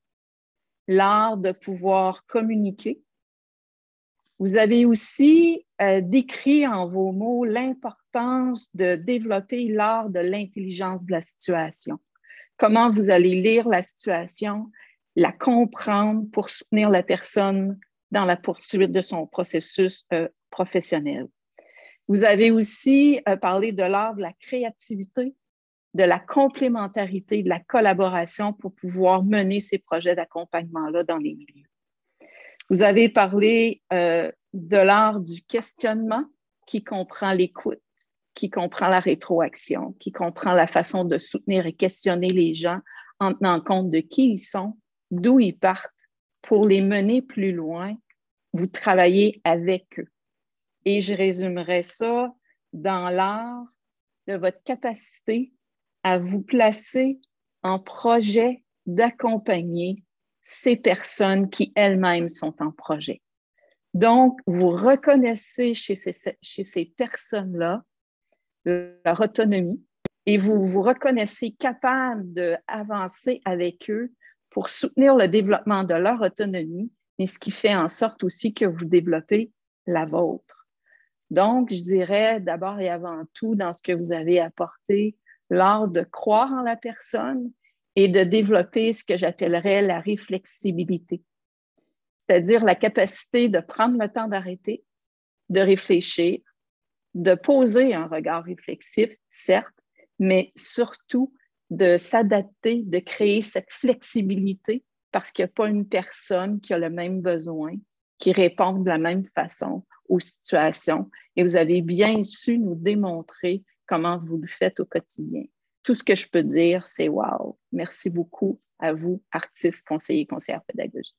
l'art de pouvoir communiquer. Vous avez aussi décrit en vos mots l'importance de développer l'art de l'intelligence de la situation. Comment vous allez lire la situation, la comprendre pour soutenir la personne dans la poursuite de son processus professionnel. Vous avez aussi parlé de l'art de la créativité, de la complémentarité, de la collaboration pour pouvoir mener ces projets d'accompagnement-là dans les milieux. Vous avez parlé de de l'art du questionnement qui comprend l'écoute, qui comprend la rétroaction, qui comprend la façon de soutenir et questionner les gens en tenant compte de qui ils sont, d'où ils partent, pour les mener plus loin. Vous travaillez avec eux. Et je résumerai ça dans l'art de votre capacité à vous placer en projet d'accompagner ces personnes qui elles-mêmes sont en projet. Donc, vous reconnaissez chez ces personnes-là leur autonomie et vous vous reconnaissez capable d'avancer avec eux pour soutenir le développement de leur autonomie, mais ce qui fait en sorte aussi que vous développez la vôtre. Donc, je dirais d'abord et avant tout, dans ce que vous avez apporté, l'art de croire en la personne et de développer ce que j'appellerais la réflexibilité, c'est-à-dire la capacité de prendre le temps d'arrêter, de réfléchir, de poser un regard réflexif, certes, mais surtout de s'adapter, de créer cette flexibilité parce qu'il n'y a pas une personne qui a le même besoin, qui répond de la même façon aux situations. Et vous avez bien su nous démontrer comment vous le faites au quotidien. Tout ce que je peux dire, c'est wow. Merci beaucoup à vous, artistes, conseillers, conseillères pédagogiques.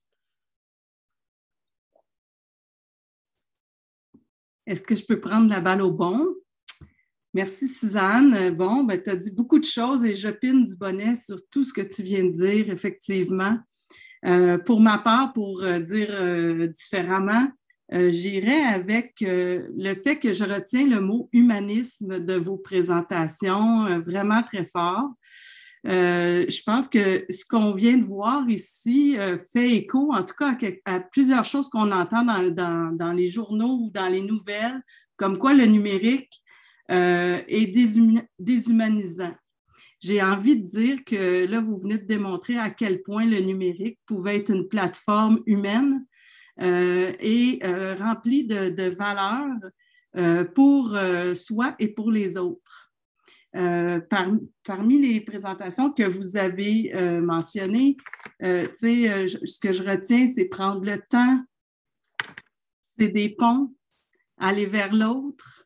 Est-ce que je peux prendre la balle au bon? Merci, Suzanne. Bon, ben, tu as dit beaucoup de choses et je pine du bonnet sur tout ce que tu viens de dire, effectivement. Pour ma part, pour dire différemment, j'irai avec le fait que je retiens le mot humanisme de vos présentations vraiment très fort. Je pense que ce qu'on vient de voir ici fait écho, en tout cas, à plusieurs choses qu'on entend dans les journaux ou dans les nouvelles, comme quoi le numérique est déshumanisant. J'ai envie de dire que là, vous venez de démontrer à quel point le numérique pouvait être une plateforme humaine et remplie de valeurs pour soi et pour les autres. Parmi les présentations que vous avez mentionnées, ce que je retiens, c'est prendre le temps, c'est des ponts, aller vers l'autre,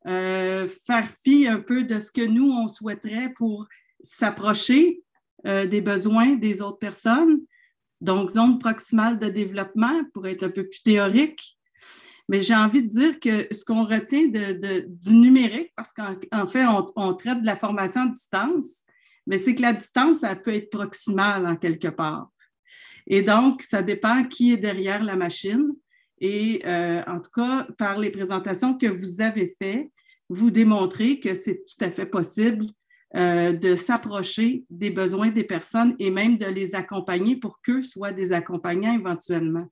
faire fi un peu de ce que nous, on souhaiterait pour s'approcher des besoins des autres personnes. Donc, zone proximale de développement pour être un peu plus théorique. Mais j'ai envie de dire que ce qu'on retient du numérique, parce qu'en fait, on traite de la formation à distance, mais c'est que la distance, elle peut être proximale en quelque part. Et donc, ça dépend qui est derrière la machine. Et en tout cas, par les présentations que vous avez faites, vous démontrez que c'est tout à fait possible de s'approcher des besoins des personnes et même de les accompagner pour qu'eux soient des accompagnants éventuellement.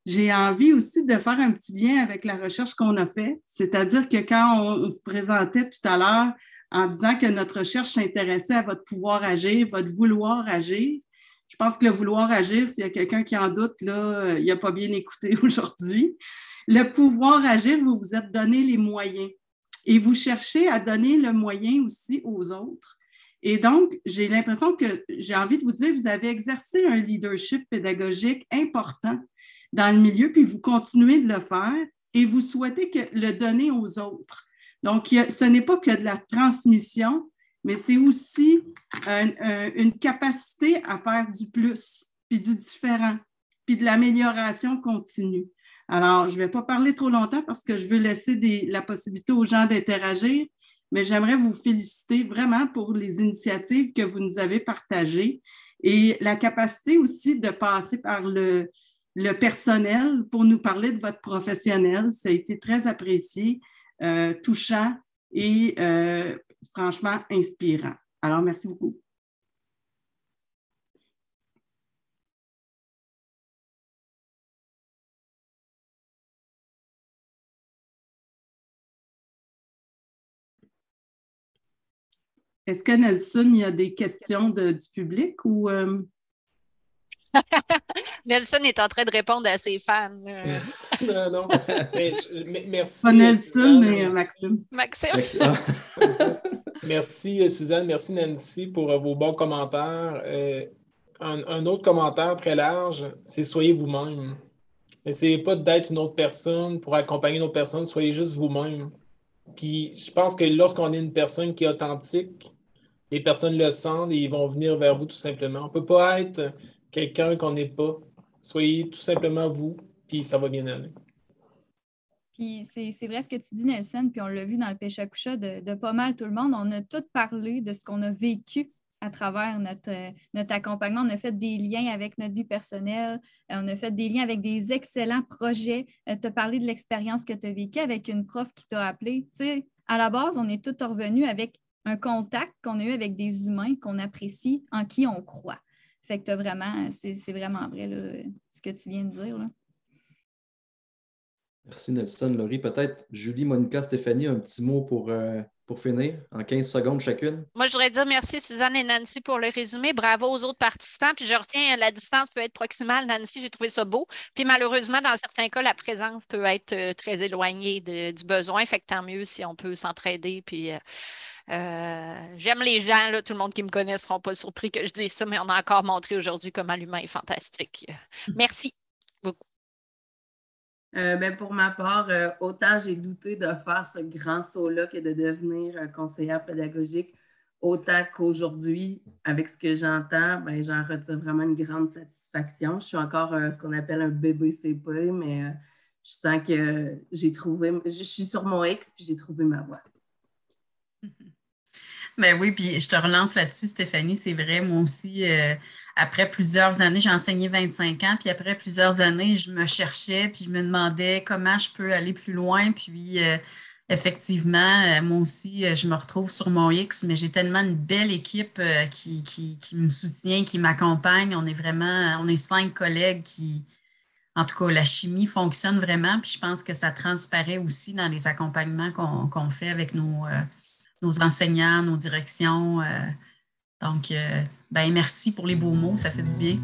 J'ai envie aussi de faire un petit lien avec la recherche qu'on a faite, c'est-à-dire que quand on se présentait tout à l'heure en disant que notre recherche s'intéressait à votre pouvoir agir, votre vouloir agir, je pense que le vouloir agir, s'il y a quelqu'un qui en doute, là, il n'a pas bien écouté aujourd'hui. Le pouvoir agir, vous vous êtes donné les moyens et vous cherchez à donner le moyen aussi aux autres. Et donc, j'ai l'impression que j'ai envie de vous dire, vous avez exercé un leadership pédagogique important dans le milieu, puis vous continuez de le faire et vous souhaitez le donner aux autres. Donc, ce n'est pas que de la transmission, mais c'est aussi une capacité à faire du plus, puis du différent, puis de l'amélioration continue. Alors, je ne vais pas parler trop longtemps parce que je veux laisser la possibilité aux gens d'interagir, mais j'aimerais vous féliciter vraiment pour les initiatives que vous nous avez partagées et la capacité aussi de passer par le personnel pour nous parler de votre professionnel. Ça a été très apprécié, touchant et franchement inspirant. Alors, merci beaucoup. Est-ce que Nelson, il y a des questions du public ou… Nelson est en train de répondre à ses fans. Non. Merci. Pas Nelson, Suzanne, mais Maxime. Maxime. Merci, Suzanne. Merci, Nancy, pour vos bons commentaires. Un autre commentaire très large, c'est « Soyez vous-même ». N'essayez pas d'être une autre personne pour accompagner une autre personne, soyez juste vous-même. Puis je pense que lorsqu'on est une personne qui est authentique, les personnes le sentent et ils vont venir vers vous tout simplement. On ne peut pas être quelqu'un qu'on n'est pas. Soyez tout simplement vous, puis ça va bien aller. Puis c'est vrai ce que tu dis, Nelson, puis on l'a vu dans le Pêche à Coucha de pas mal tout le monde. On a tout parlé de ce qu'on a vécu à travers notre accompagnement. On a fait des liens avec notre vie personnelle, on a fait des liens avec des excellents projets. Tu as parlé de l'expérience que tu as vécue avec une prof qui t'a appelé. Tu sais, à la base, on est tous revenus avec un contact qu'on a eu avec des humains qu'on apprécie, en qui on croit. Fait que c'est vraiment vrai là, ce que tu viens de dire, là. Merci Nelson, Laurie. Peut-être Julie, Monica, Stéphanie, un petit mot pour finir, en 15 secondes chacune. Moi, je voudrais dire merci Suzanne et Nancy pour le résumé. Bravo aux autres participants. Puis je retiens, la distance peut être proximale. Nancy, j'ai trouvé ça beau. Puis malheureusement, dans certains cas, la présence peut être très éloignée du besoin. Fait que tant mieux si on peut s'entraider. Puis j'aime les gens, là, tout le monde qui me connaît ne seront pas surpris que je dise ça, mais on a encore montré aujourd'hui comment l'humain est fantastique. Merci beaucoup. Pour ma part, autant j'ai douté de faire ce grand saut-là que de devenir conseillère pédagogique, autant qu'aujourd'hui, avec ce que j'entends, j'en retire vraiment une grande satisfaction. Je suis encore ce qu'on appelle un bébé CP, mais je sens que je suis sur mon X puis j'ai trouvé ma voie. Ben oui, puis je te relance là-dessus, Stéphanie, c'est vrai, moi aussi, après plusieurs années, j'ai enseigné 25 ans, puis après plusieurs années, je me cherchais, puis je me demandais comment je peux aller plus loin, puis effectivement, moi aussi, je me retrouve sur mon X, mais j'ai tellement une belle équipe qui me soutient, qui m'accompagne, on est 5 collègues qui, en tout cas, la chimie fonctionne vraiment, puis je pense que ça transparaît aussi dans les accompagnements qu'on fait avec nos enseignants, nos directions. Donc, merci pour les beaux mots, ça fait du bien.